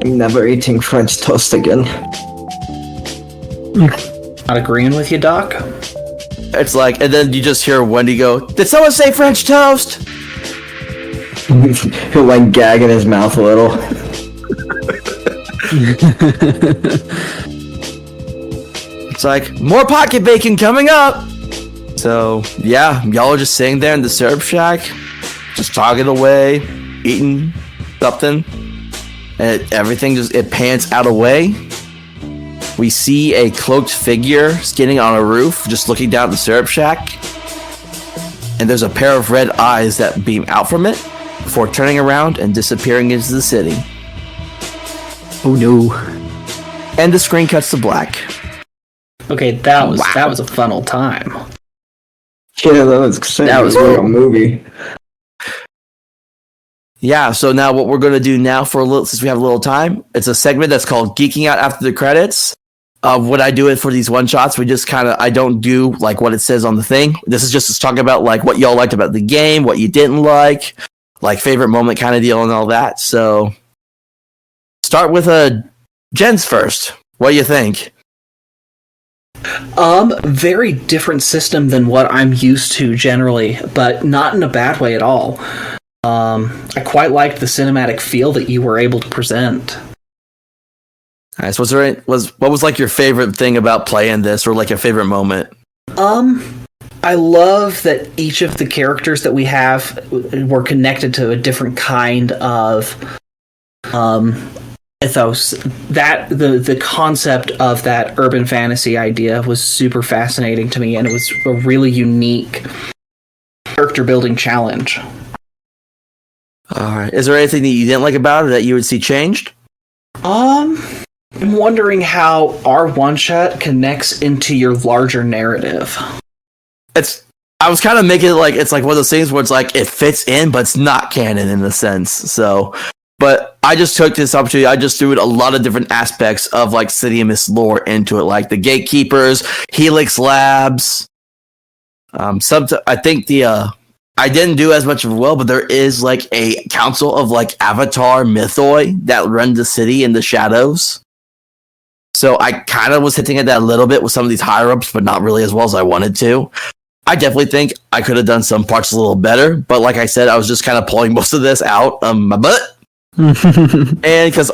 I'm never eating French toast again. Not agreeing with you, Doc? It's like, and then you just hear Wendy go, did someone say French toast? He'll like gag in his mouth a little. It's like, more pocket bacon coming up. So, yeah, y'all are just sitting there in the Syrup Shack, just talking away, eating something, and everything it pans out away. We see a cloaked figure standing on a roof, just looking down at the Syrup Shack. And there's a pair of red eyes that beam out from it before turning around and disappearing into the city. Oh no. And the screen cuts to black. Okay, that was a fun old time. Yeah, that was like a movie. Yeah, so now what we're going to do now for a little, since we have a little time, it's a segment that's called Geeking Out After the Credits. When I do it for these one-shots, I don't do like what it says on the thing. This is just to talk about like what y'all liked about the game, what you didn't like favorite moment kind of deal and all that. So start with Jen's first. What do you think? Very different system than what I'm used to generally, but not in a bad way at all. I quite liked the cinematic feel that you were able to present. Nice. What was like your favorite thing about playing this, or like a favorite moment? I love that each of the characters that we have were connected to a different kind of ethos, that the concept of that urban fantasy idea was super fascinating to me, and it was a really unique character building challenge. All right. Is there anything that you didn't like about it that you would see changed? I'm wondering how our one shot connects into your larger narrative. I was kind of making it like it's like one of those things where it's like it fits in, but it's not canon in a sense. So, but I just took this opportunity. I just threw a lot of different aspects of like City of Mist lore into it, like the gatekeepers, Helix Labs. I think I didn't do as much of well, but there is like a council of like Avatar mythoi that run the city in the shadows. So I kind of was hitting at that a little bit with some of these higher ups, but not really as well as I wanted to. I definitely think I could have done some parts a little better, but like I said, I was just kind of pulling most of this out my butt. And because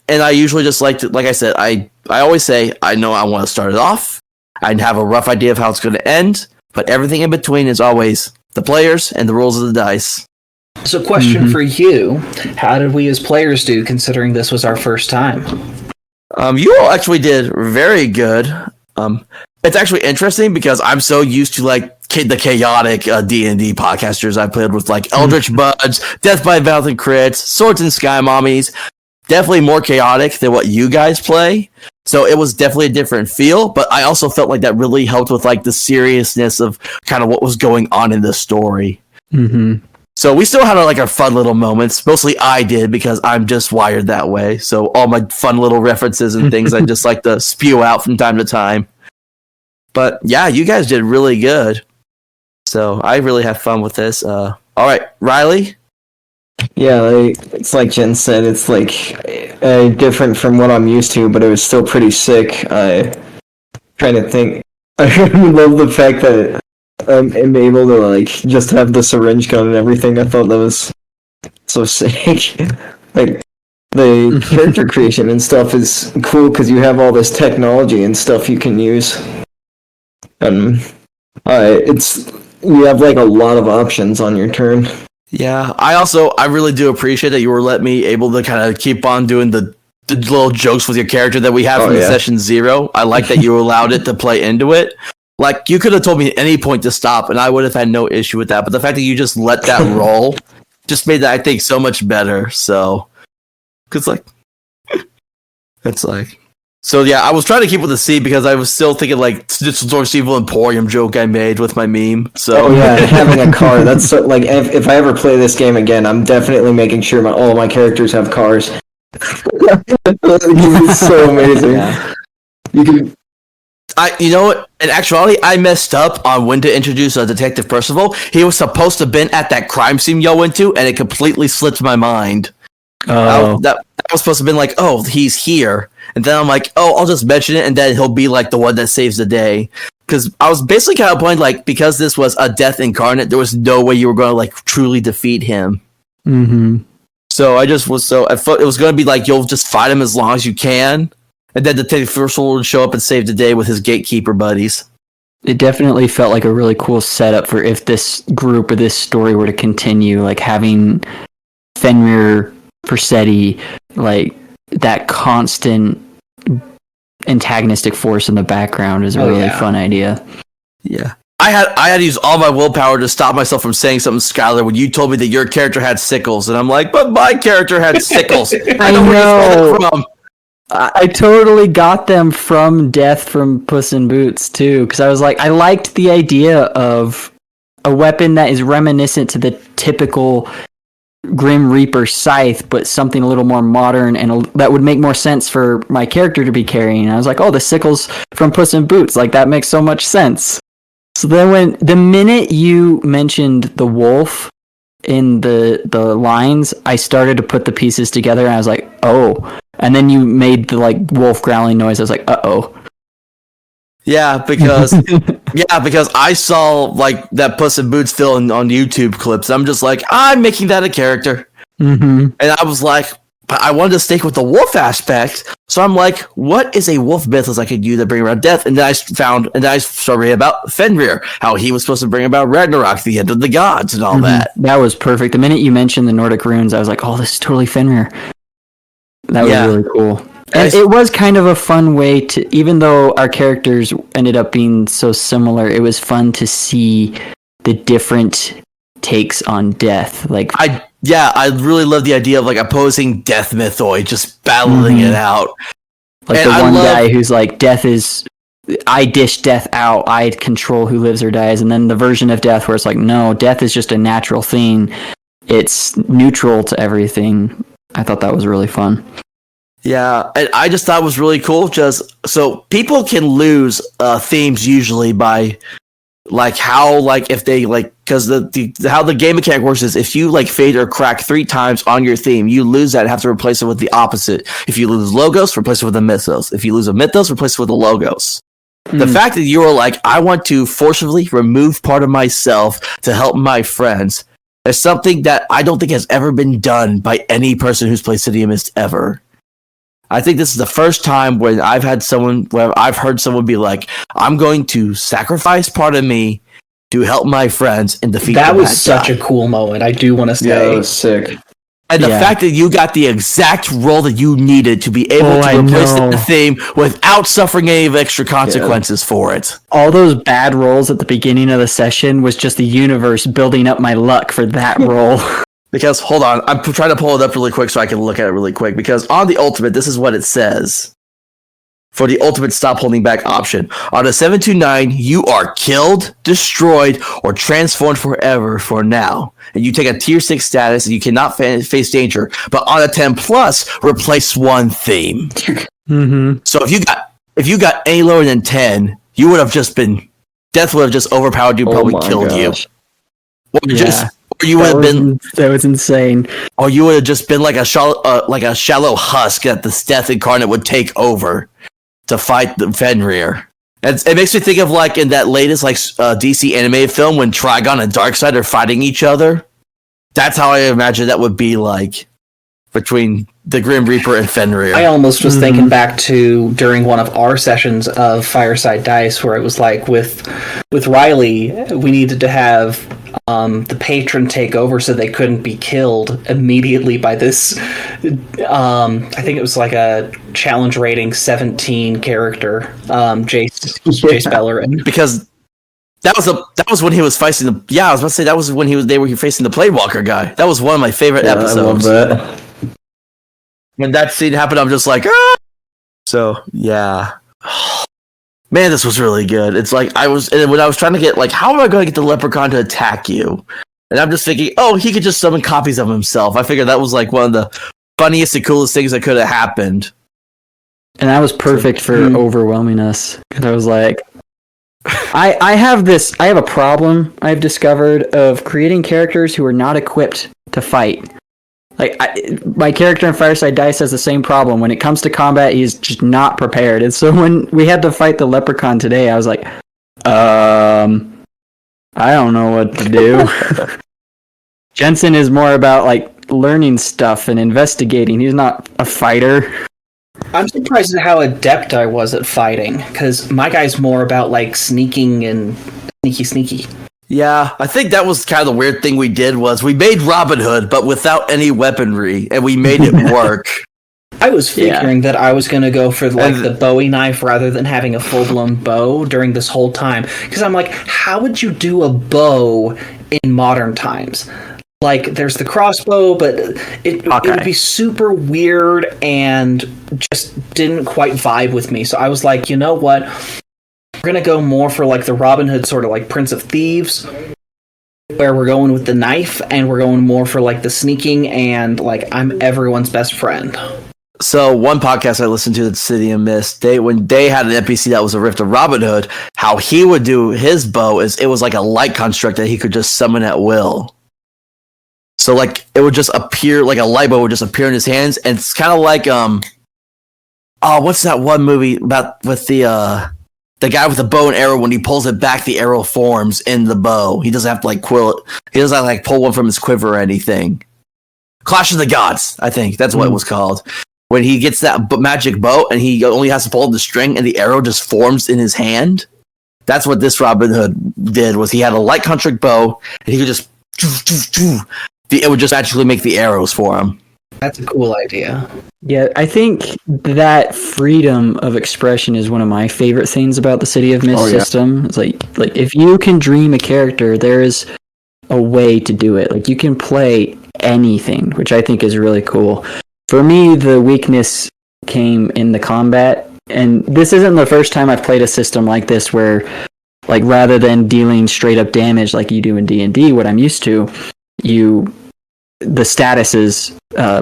and I usually just like to, like I said, I always say I know I want to start it off. I have a rough idea of how it's going to end, but everything in between is always the players and the rolls of the dice. So, question for you: how did we as players do, considering this was our first time? You all actually did very good. It's actually interesting because I'm so used to like the chaotic D&D podcasters I played with, like Eldritch Buds, Death by Thousand Crits, Swords and Sky Mommies. Definitely more chaotic than what you guys play. So it was definitely a different feel, but I also felt like that really helped with like the seriousness of kind of what was going on in the story. Mm-hmm. So we still had like our fun little moments. Mostly I did because I'm just wired that way. So all my fun little references and things I just like to spew out from time to time. But yeah, you guys did really good. So I really have fun with this. All right, Riley? Yeah, it's like Jen said, it's like different from what I'm used to, but it was still pretty sick. Trying to think. I love the fact that I'm able to like just have the syringe gun and everything. I thought that was so sick. Like the character creation and stuff is cool because you have all this technology and stuff you can use. You have like a lot of options on your turn. Yeah, I really do appreciate that you were letting me able to kind of keep on doing the little jokes with your character that we have from session 0. I like that you allowed it to play into it. Like, you could have told me at any point to stop, and I would have had no issue with that. But the fact that you just let that roll just made that, I think, so much better. So, because, like, it's like... So, yeah, I was trying to keep with the C because I was still thinking, like, Düsseldorf's Evil Emporium joke I made with my meme. So. Oh, yeah, having a car. That's so, like, if I ever play this game again, I'm definitely making sure all my characters have cars. It's so amazing. Yeah. You know what? In actuality, I messed up on when to introduce Detective Percival. He was supposed to have been at that crime scene y'all went to, and it completely slipped my mind. Oh. That was supposed to have been like, oh, he's here. And then I'm like, oh, I'll just mention it, and then he'll be like the one that saves the day. Because I was basically kind of pointing, like, because this was a death incarnate, there was no way you were going to, like, truly defeat him. Mm-hmm. So I thought it was going to be like, you'll just fight him as long as you can. And then Detective Percival would show up and save the day with his gatekeeper buddies. It definitely felt like a really cool setup for if this group or this story were to continue, like having Fenrir, Persetti, like that constant antagonistic force in the background is a really fun idea. Yeah. I had to use all my willpower to stop myself from saying something, Skylar, when you told me that your character had sickles, and I'm like, but my character had sickles. I know where you from. I totally got them from Death from Puss in Boots too, because I was like, I liked the idea of a weapon that is reminiscent to the typical Grim Reaper scythe, but something a little more modern and that would make more sense for my character to be carrying. And I was like, oh, the sickles from Puss in Boots, like that makes so much sense. So then the minute you mentioned the wolf in the lines, I started to put the pieces together and I was like, oh. And then you made the like wolf growling noise. I was like, uh-oh. Yeah, because I saw like that Puss in Boots film on YouTube clips. I'm just like, I'm making that a character. Mm-hmm. And I was like, but I wanted to stick with the wolf aspect. So I'm like, what is a wolf mythos I could use to bring around death? And then I started reading about Fenrir, how he was supposed to bring about Ragnarok, the end of the gods, and all that. That was perfect. The minute you mentioned the Nordic runes, I was like, oh, this is totally Fenrir. That was really cool. And it was kind of a fun way to, even though our characters ended up being so similar, it was fun to see the different takes on death. Like, I really love the idea of like opposing death mythoid, just battling it out. Like the one guy who's like, death is, I dish death out, I control who lives or dies. And then the version of death where it's like, no, death is just a natural thing. It's neutral to everything. I thought that was really fun. Yeah, and I just thought it was really cool. Just so people can lose themes usually by like how like if they like because how the game mechanic works is if you like fade or crack 3 times on your theme, you lose that and have to replace it with the opposite. If you lose logos, replace it with a mythos. If you lose a mythos, replace it with a logos. The fact that you were like, I want to forcibly remove part of myself to help my friends is something that I don't think has ever been done by any person who's played City of Mist ever. I think this is the first time when I've heard someone be like, I'm going to sacrifice part of me to help my friends and defeat that was such a cool moment. I do want to say. Yeah, it was sick. And the fact that you got the exact role that you needed to be able to replace the theme without suffering any of extra consequences for it. All those bad rolls at the beginning of the session was just the universe building up my luck for that roll. Because, hold on, I'm trying to pull it up really quick so I can look at it really quick. Because on the ultimate, this is what it says. For the ultimate stop holding back option. On a 729, you are killed, destroyed, or transformed forever for now. And you take a tier 6 status and you cannot face danger. But on a 10 plus, replace one theme. So if you got any lower than 10, you would have just been... Death would have just overpowered you, probably killed you. Or you would have been... That was insane. Or you would have just been like a shallow husk that the Death Incarnate would take over to fight the Fenrir. It makes me think of like in that latest like DC animated film when Trigon and Darkseid are fighting each other. That's how I imagine that would be like between the Grim Reaper and Fenrir. I almost was thinking back to during one of our sessions of Fireside Dice where it was like with Riley, we needed to have the patron take over so they couldn't be killed immediately by this I think it was like a challenge rating 17 character, Jace Bellerin. Because that was when he was facing the I was about to say that was when they were facing the Playwalker guy. That was one of my favorite episodes. I love that. When that scene happened, I'm just like, ah! So yeah. Man, this was really good. It's like when I was trying to get like, how am I going to get the Leprechaun to attack you? And I'm just thinking, oh, he could just summon copies of himself. I figured that was like one of the funniest and coolest things that could have happened. And that was perfect for overwhelming us. And I was like, I have a problem I've discovered of creating characters who are not equipped to fight. Like, my character in Fireside Dice has the same problem. When it comes to combat, he's just not prepared. And so when we had to fight the Leprechaun today, I was like, I don't know what to do. Jensen is more about, like, learning stuff and investigating. He's not a fighter. I'm surprised at how adept I was at fighting, because my guy's more about, like, sneaking and sneaky. Yeah, I think that was kind of the weird thing we did was we made Robin Hood, but without any weaponry, and we made it work. I was figuring that I was going to go for like the Bowie knife rather than having a full-blown bow during this whole time. Because I'm like, how would you do a bow in modern times? Like, there's the crossbow, but it would be super weird and just didn't quite vibe with me. So I was like, you know what? We're going to go more for like the Robin Hood sort of like Prince of Thieves, where we're going with the knife, and we're going more for like the sneaking and like I'm everyone's best friend. So one podcast I listened to, the City of Mist, when they had an NPC that was a rift of Robin Hood, how he would do his bow is it was like a light construct that he could just summon at will. So like it would just appear, like a light bow would just appear in his hands, and it's kind of like what's that one movie about with the guy with the bow and arrow? When he pulls it back, the arrow forms in the bow. He doesn't have to like quill it. He doesn't have to like pull one from his quiver or anything. Clash of the Gods, I think that's what it was called. When he gets that magic bow and he only has to pull the string and the arrow just forms in his hand. That's what this Robin Hood did. Was he had a light construct bow and he could just it would just actually make the arrows for him. That's a cool idea. Yeah, I think that freedom of expression is one of my favorite things about the City of Mist system. It's like if you can dream a character, there is a way to do it. Like you can play anything, which I think is really cool. For me, the weakness came in the combat, and this isn't the first time I've played a system like this where, like, rather than dealing straight up damage like you do in D&D, what I'm used to, the statuses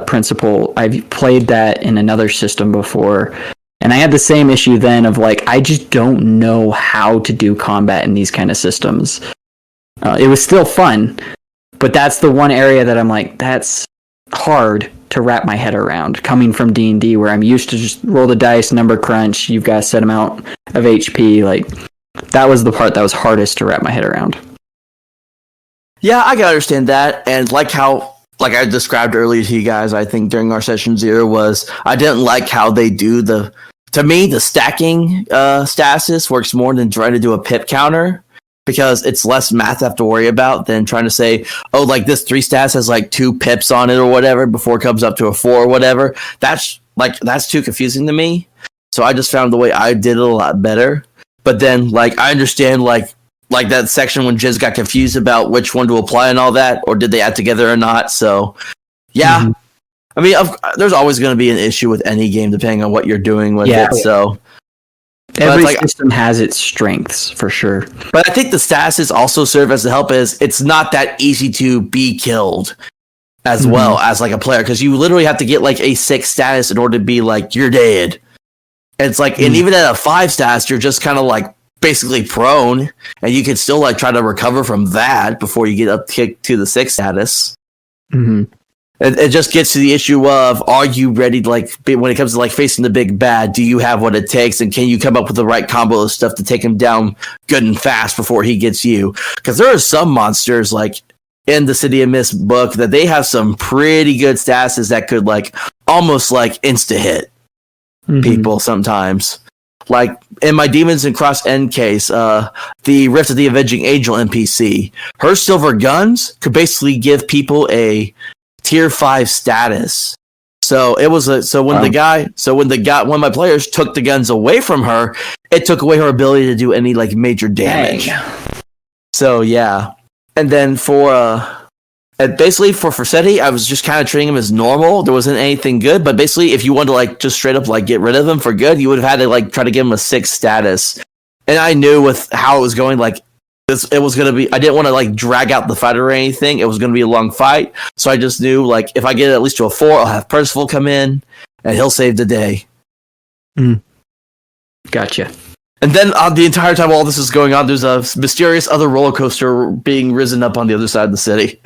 principle, I've played that in another system before, and I had the same issue then of like, I just don't know how to do combat in these kind of systems. It was still fun, but that's the one area that I'm like, that's hard to wrap my head around, coming from D&D where I'm used to just roll the dice, number crunch, you've got a set amount of HP. Like, that was the part that was hardest to wrap my head around. Yeah, I can understand that, and like I described earlier to you guys, I think during our session 0 was, I didn't like how they do to me, the stacking stasis works more than trying to do a pip counter, because it's less math to have to worry about than trying to say, oh, like this 3 stats has like 2 pips on it or whatever before it comes up to a 4 or whatever. That's too confusing to me. So I just found the way I did it a lot better. But then, like, I understand, like that section when Jiz got confused about which one to apply and all that, or did they add together or not. So, yeah. Mm-hmm. I mean, there's always going to be an issue with any game depending on what you're doing with it. So every system has its strengths, for sure. But I think the statuses also serve as the help, is it's not that easy to be killed as well as like a player, because you literally have to get like a 6 status in order to be like, you're dead. It's like, and even at a 5 status, you're just kind of like basically prone, and you can still like try to recover from that before you get up to the 6 status. Mm-hmm. It just gets to the issue of, are you ready to, like, when it comes to like facing the big bad, do you have what it takes, and can you come up with the right combo of stuff to take him down good and fast before he gets you? Because there are some monsters like in the City of Mist book that they have some pretty good statuses that could like almost like insta hit people sometimes. Like in my Demons and Cross End case, the Rift of the Avenging Angel NPC, her silver guns could basically give people a tier 5 status. So it was when one of my players took the guns away from her, it took away her ability to do any like major damage. Dang. So yeah. And then basically for Forsetti, I was just kind of treating him as normal. There wasn't anything good, but basically if you wanted to like just straight up like get rid of him for good, you would have had to like try to give him a 6 status. And I knew with how it was going, like it was going to be, I didn't want to like drag out the fight or anything. It was going to be a long fight. So I just knew like if I get it at least to a 4, I'll have Percival come in and he'll save the day. Gotcha. And then the entire time all this is going on, there's a mysterious other roller coaster being risen up on the other side of the city.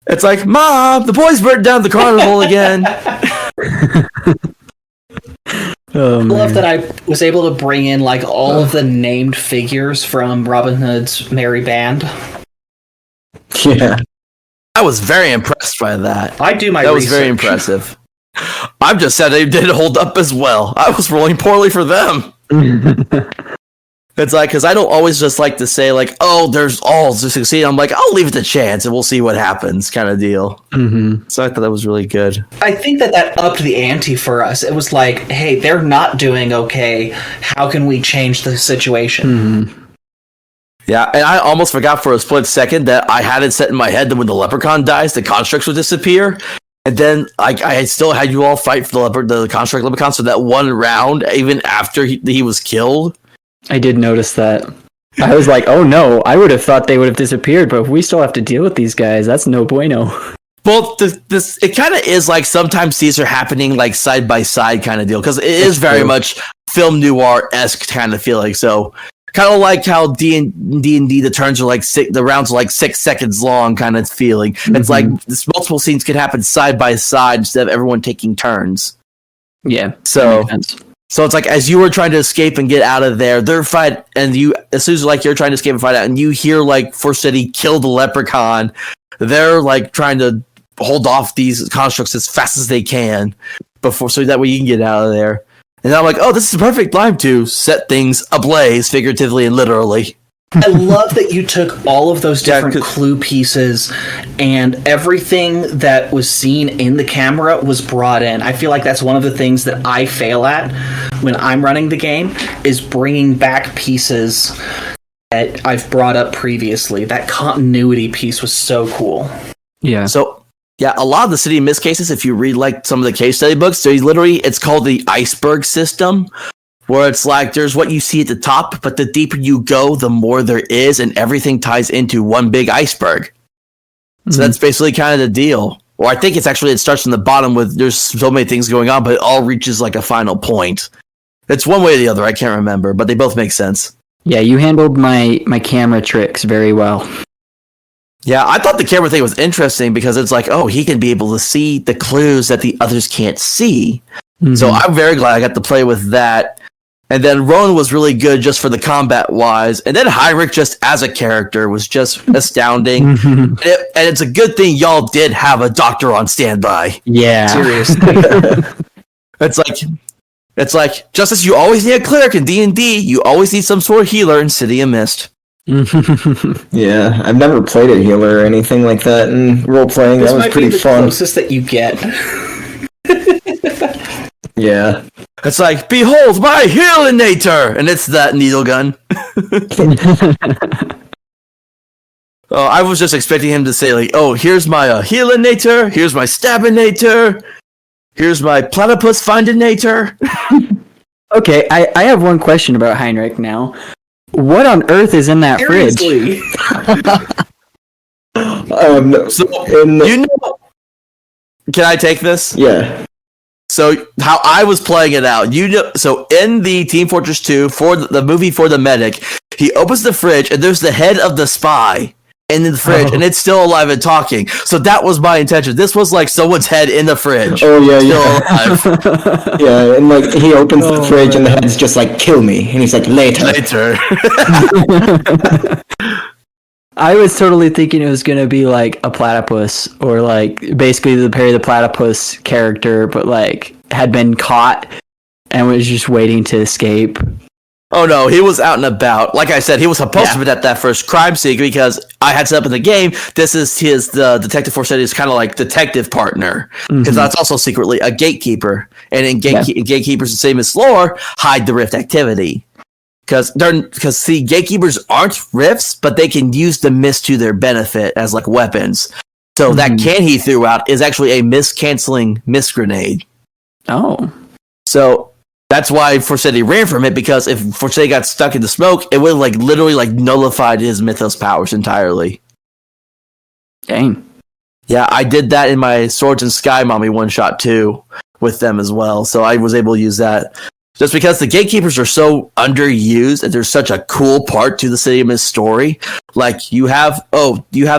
It's like, Mom, the boys burned down the carnival again. I love that I was able to bring in like all of the named figures from Robin Hood's Merry Band. Yeah. I was very impressed by that. I do my That research. was very impressive. I'm just sad they didn't hold up as well. I was rolling poorly for them. It's like, because I don't always just like to say like, oh, there's all to succeed. I'm like, I'll leave it to chance and we'll see what happens kind of deal. So I thought that was really good. I think that upped the ante for us. It was like, hey, they're not doing okay. How can we change the situation? Yeah, and I almost forgot for a split second that I had it set in my head that when the leprechaun dies, the constructs would disappear. And then I still had you all fight for the construct leprechaun, so that one round, even after he was killed. I did notice that. I was like, oh no, I would have thought they would have disappeared, but if we still have to deal with these guys, that's no bueno. Well, it kind of is like sometimes these are happening like side by side kind of deal, because it is very much film noir-esque kind of feeling. So kind of like how D&D, the turns are like the rounds are like 6 seconds long kind of feeling. It's like multiple scenes can happen side by side instead of everyone taking turns. Yeah. So it's like as you were trying to escape and get out of there, they're fight, and you as soon as like you're trying to escape and fight out, and you hear like Forsetti kill the leprechaun, they're like trying to hold off these constructs as fast as they can before, so that way you can get out of there. And I'm like, oh, this is a perfect time to set things ablaze, figuratively and literally. I love that you took all of those different clue pieces and everything that was seen in the camera was brought in. I feel like that's one of the things that I fail at when I'm running the game, is bringing back pieces that I've brought up previously. That continuity piece was so cool. Yeah. So, yeah, a lot of the city miss cases, if you read like some of the case study books, so it's called the iceberg system, where it's like there's what you see at the top, but the deeper you go, the more there is, and everything ties into one big iceberg. So that's basically kind of the deal. Or I think it starts from the bottom with there's so many things going on, but it all reaches like a final point. It's one way or the other, I can't remember, but they both make sense. Yeah, you handled my camera tricks very well. Yeah, I thought the camera thing was interesting because it's like, oh, he can be able to see the clues that the others can't see. Mm-hmm. So I'm very glad I got to play with that. And then Rowan was really good just for the combat wise. And then Heinrich just as a character was just astounding. And it's a good thing y'all did have a doctor on standby. Yeah. Seriously. It's like, just as you always need a cleric in D&D, you always need some sort of healer in City of Mist. Yeah, I've never played a healer or anything like that in role-playing. That was pretty fun. This might be the closest that you get. Yeah. It's like, behold my healinator! And it's that needle gun. Oh, I was just expecting him to say, like, oh, here's my healinator, here's my stabinator, here's my platypus findinator. Okay, I have one question about Heinrich now. What on earth is in that fridge? You know, can I take this? Yeah. So how I was playing it out, so in the Team Fortress 2 for the movie for the medic, he opens the fridge and there's the head of the spy in the fridge, and it's still alive and talking. So that was my intention. This was like someone's head in the fridge. Oh yeah, still alive. Yeah, and like he opens the fridge and the head's just like, kill me, and he's like, later. I was totally thinking it was going to be like a platypus, or like basically the Perry the Platypus character, but like had been caught and was just waiting to escape. Oh no, he was out and about. Like I said, he was supposed to be at that first crime scene because I had set up in the game. This is the Detective Forseti's kind of like detective partner, because that's also secretly a gatekeeper. And in gatekeepers, the same as lore, hide the rift activity. Because gatekeepers aren't rifts, but they can use the mist to their benefit as like weapons. So that can he threw out is actually a mist-canceling mist grenade. Oh. So that's why Forseti ran from it, because if Forseti got stuck in the smoke, it would have like literally like nullified his mythos powers entirely. Dang. Yeah, I did that in my Swords and Sky Mommy one-shot too with them as well. So I was able to use that. Just because the gatekeepers are so underused and there's such a cool part to the City of Mist story. Like you have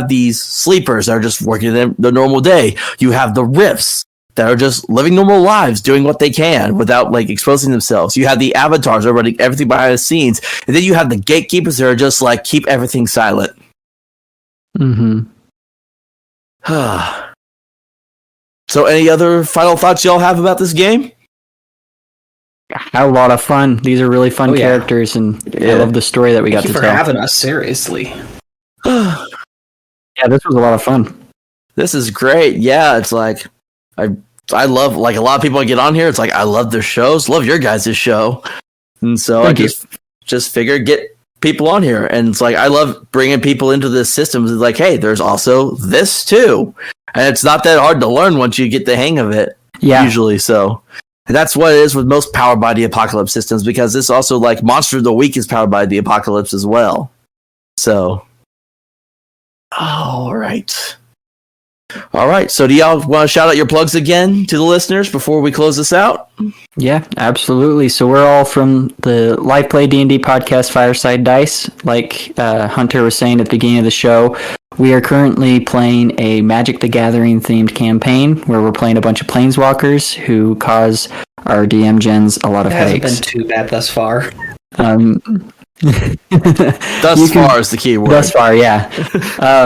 these sleepers that are just working the normal day. You have the rifts that are just living normal lives, doing what they can without like exposing themselves. You have the avatars that are running everything behind the scenes. And then you have the gatekeepers that are just like keep everything silent. So any other final thoughts y'all have about this game? Had a lot of fun. These are really fun characters, and I love the story that we got to tell. Thank you for having us, seriously. Yeah, this was a lot of fun. This is great. Yeah, it's like I love, like, a lot of people get on here. It's like I love their shows, love your guys' show, and so I just figured get people on here, and it's like I love bringing people into this system. It's like, hey, there's also this too, and it's not that hard to learn once you get the hang of it. Yeah, usually so. And that's what it is with most Powered by the Apocalypse systems, because this also, like, Monster of the Week is Powered by the Apocalypse as well. So, all right. So do y'all want to shout out your plugs again to the listeners before we close this out? Yeah, absolutely. So we're all from the Live Play D&D podcast Fireside Dice. Like Hunter was saying at the beginning of the show, we are currently playing a Magic the Gathering themed campaign where we're playing a bunch of planeswalkers who cause our DM gens a lot of headaches. Hasn't been too bad thus far. Thus far is the key word. Thus far, yeah.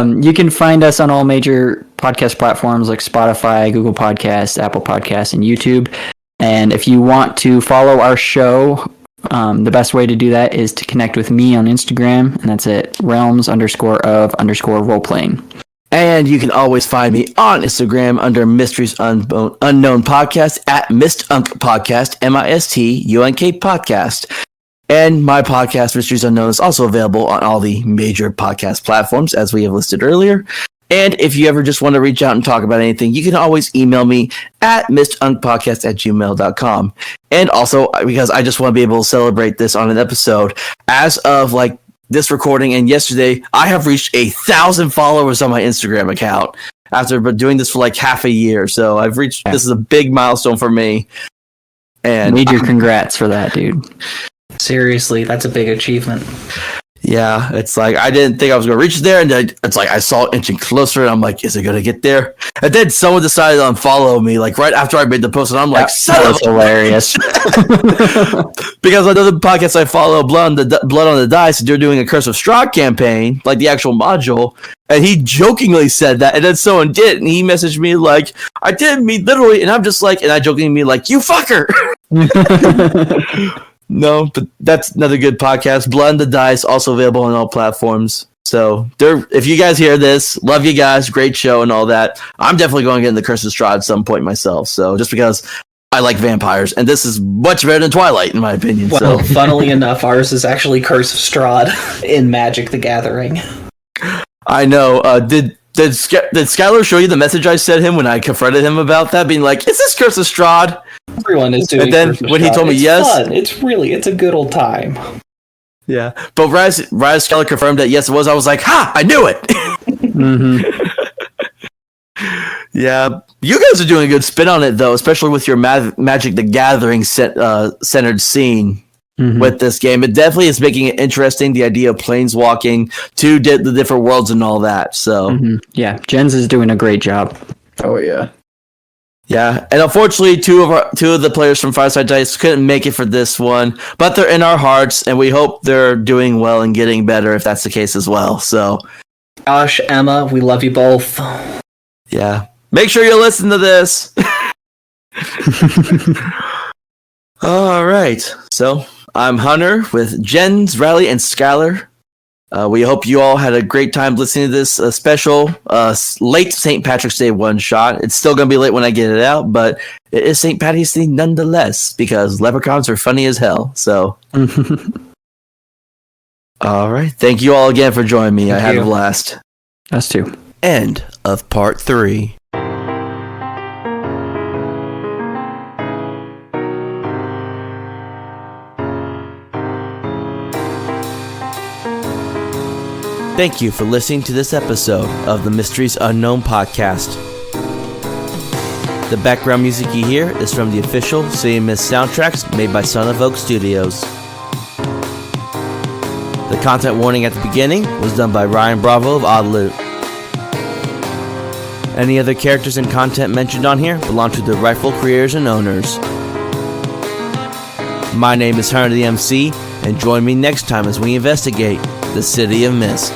You can find us on all major podcast platforms like Spotify, Google Podcasts, Apple Podcasts, and YouTube. And if you want to follow our show The best way to do that is to connect with me on Instagram, and that's at realms_of_roleplaying. And you can always find me on Instagram under Mysteries Unknown Podcast at Mistunk Podcast, MISTUNK Podcast. And my podcast, Mysteries Unknown, is also available on all the major podcast platforms, as we have listed earlier. And if you ever just want to reach out and talk about anything, you can always email me at mistunkpodcast@gmail.com. And also, because I just want to be able to celebrate this on an episode, as of like this recording and yesterday, I have reached 1,000 followers on my Instagram account after doing this for like half a year. So I've reached, this is a big milestone for me. And Major congrats for that, dude. Seriously, that's a big achievement. Yeah, it's like I didn't think I was going to reach there, and then it's like I saw it inching closer, and I'm like, is it going to get there? And then someone decided to unfollow me, like right after I made the post, and I'm like, that was hilarious. Because another podcast I follow, Blood on the Dice, they're doing a Curse of Strahd campaign, like the actual module, and he jokingly said that, and then someone did, and he messaged me like, I didn't mean literally, and I'm just like, and I jokingly like, you fucker! No, but that's another good podcast. Blood on the Dice, also available on all platforms. So, if you guys hear this, love you guys, great show and all that. I'm definitely going to get in the Curse of Strahd at some point myself. So, just because I like vampires, and this is much better than Twilight, in my opinion. Well, funnily enough, ours is actually Curse of Strahd in Magic the Gathering. I know. Did Skylar show you the message I sent him when I confronted him about that, being like, is this Curse of Strahd? Everyone is doing. And then Curse of when he Strahd. told me It's yes, fun. It's a good old time. Yeah, but Raz Skylar confirmed that yes, it was. I was like, ha! I knew it. Mm-hmm. Yeah, you guys are doing a good spin on it though, especially with your Magic the Gathering centered scene. Mm-hmm. With this game, it definitely is making it interesting. The idea of planeswalking to the different worlds and all that. So, yeah, Jens is doing a great job. Oh yeah. Yeah, and unfortunately, two of the players from Fireside Dice couldn't make it for this one, but they're in our hearts, and we hope they're doing well and getting better if that's the case as well. So, Josh, Emma, we love you both. yeah, make sure you listen to this. All right, so I'm Hunter with Jens, Riley, and Skylar. We hope you all had a great time listening to this special late St. Patrick's Day one-shot. It's still going to be late when I get it out, but it is St. Patty's Day nonetheless, because leprechauns are funny as hell. So, all right. Thank you all again for joining me. I had a blast. Us too. End of part 3. Thank you for listening to this episode of the Mysteries Unknown podcast. The background music you hear is from the official City of Mist soundtracks made by Son of Oak Studios. The content warning at the beginning was done by Ryan Bravo of Odd Loot. Any other characters and content mentioned on here belong to the rightful creators and owners. My name is Hunter the MC, and join me next time as we investigate the City of Mist.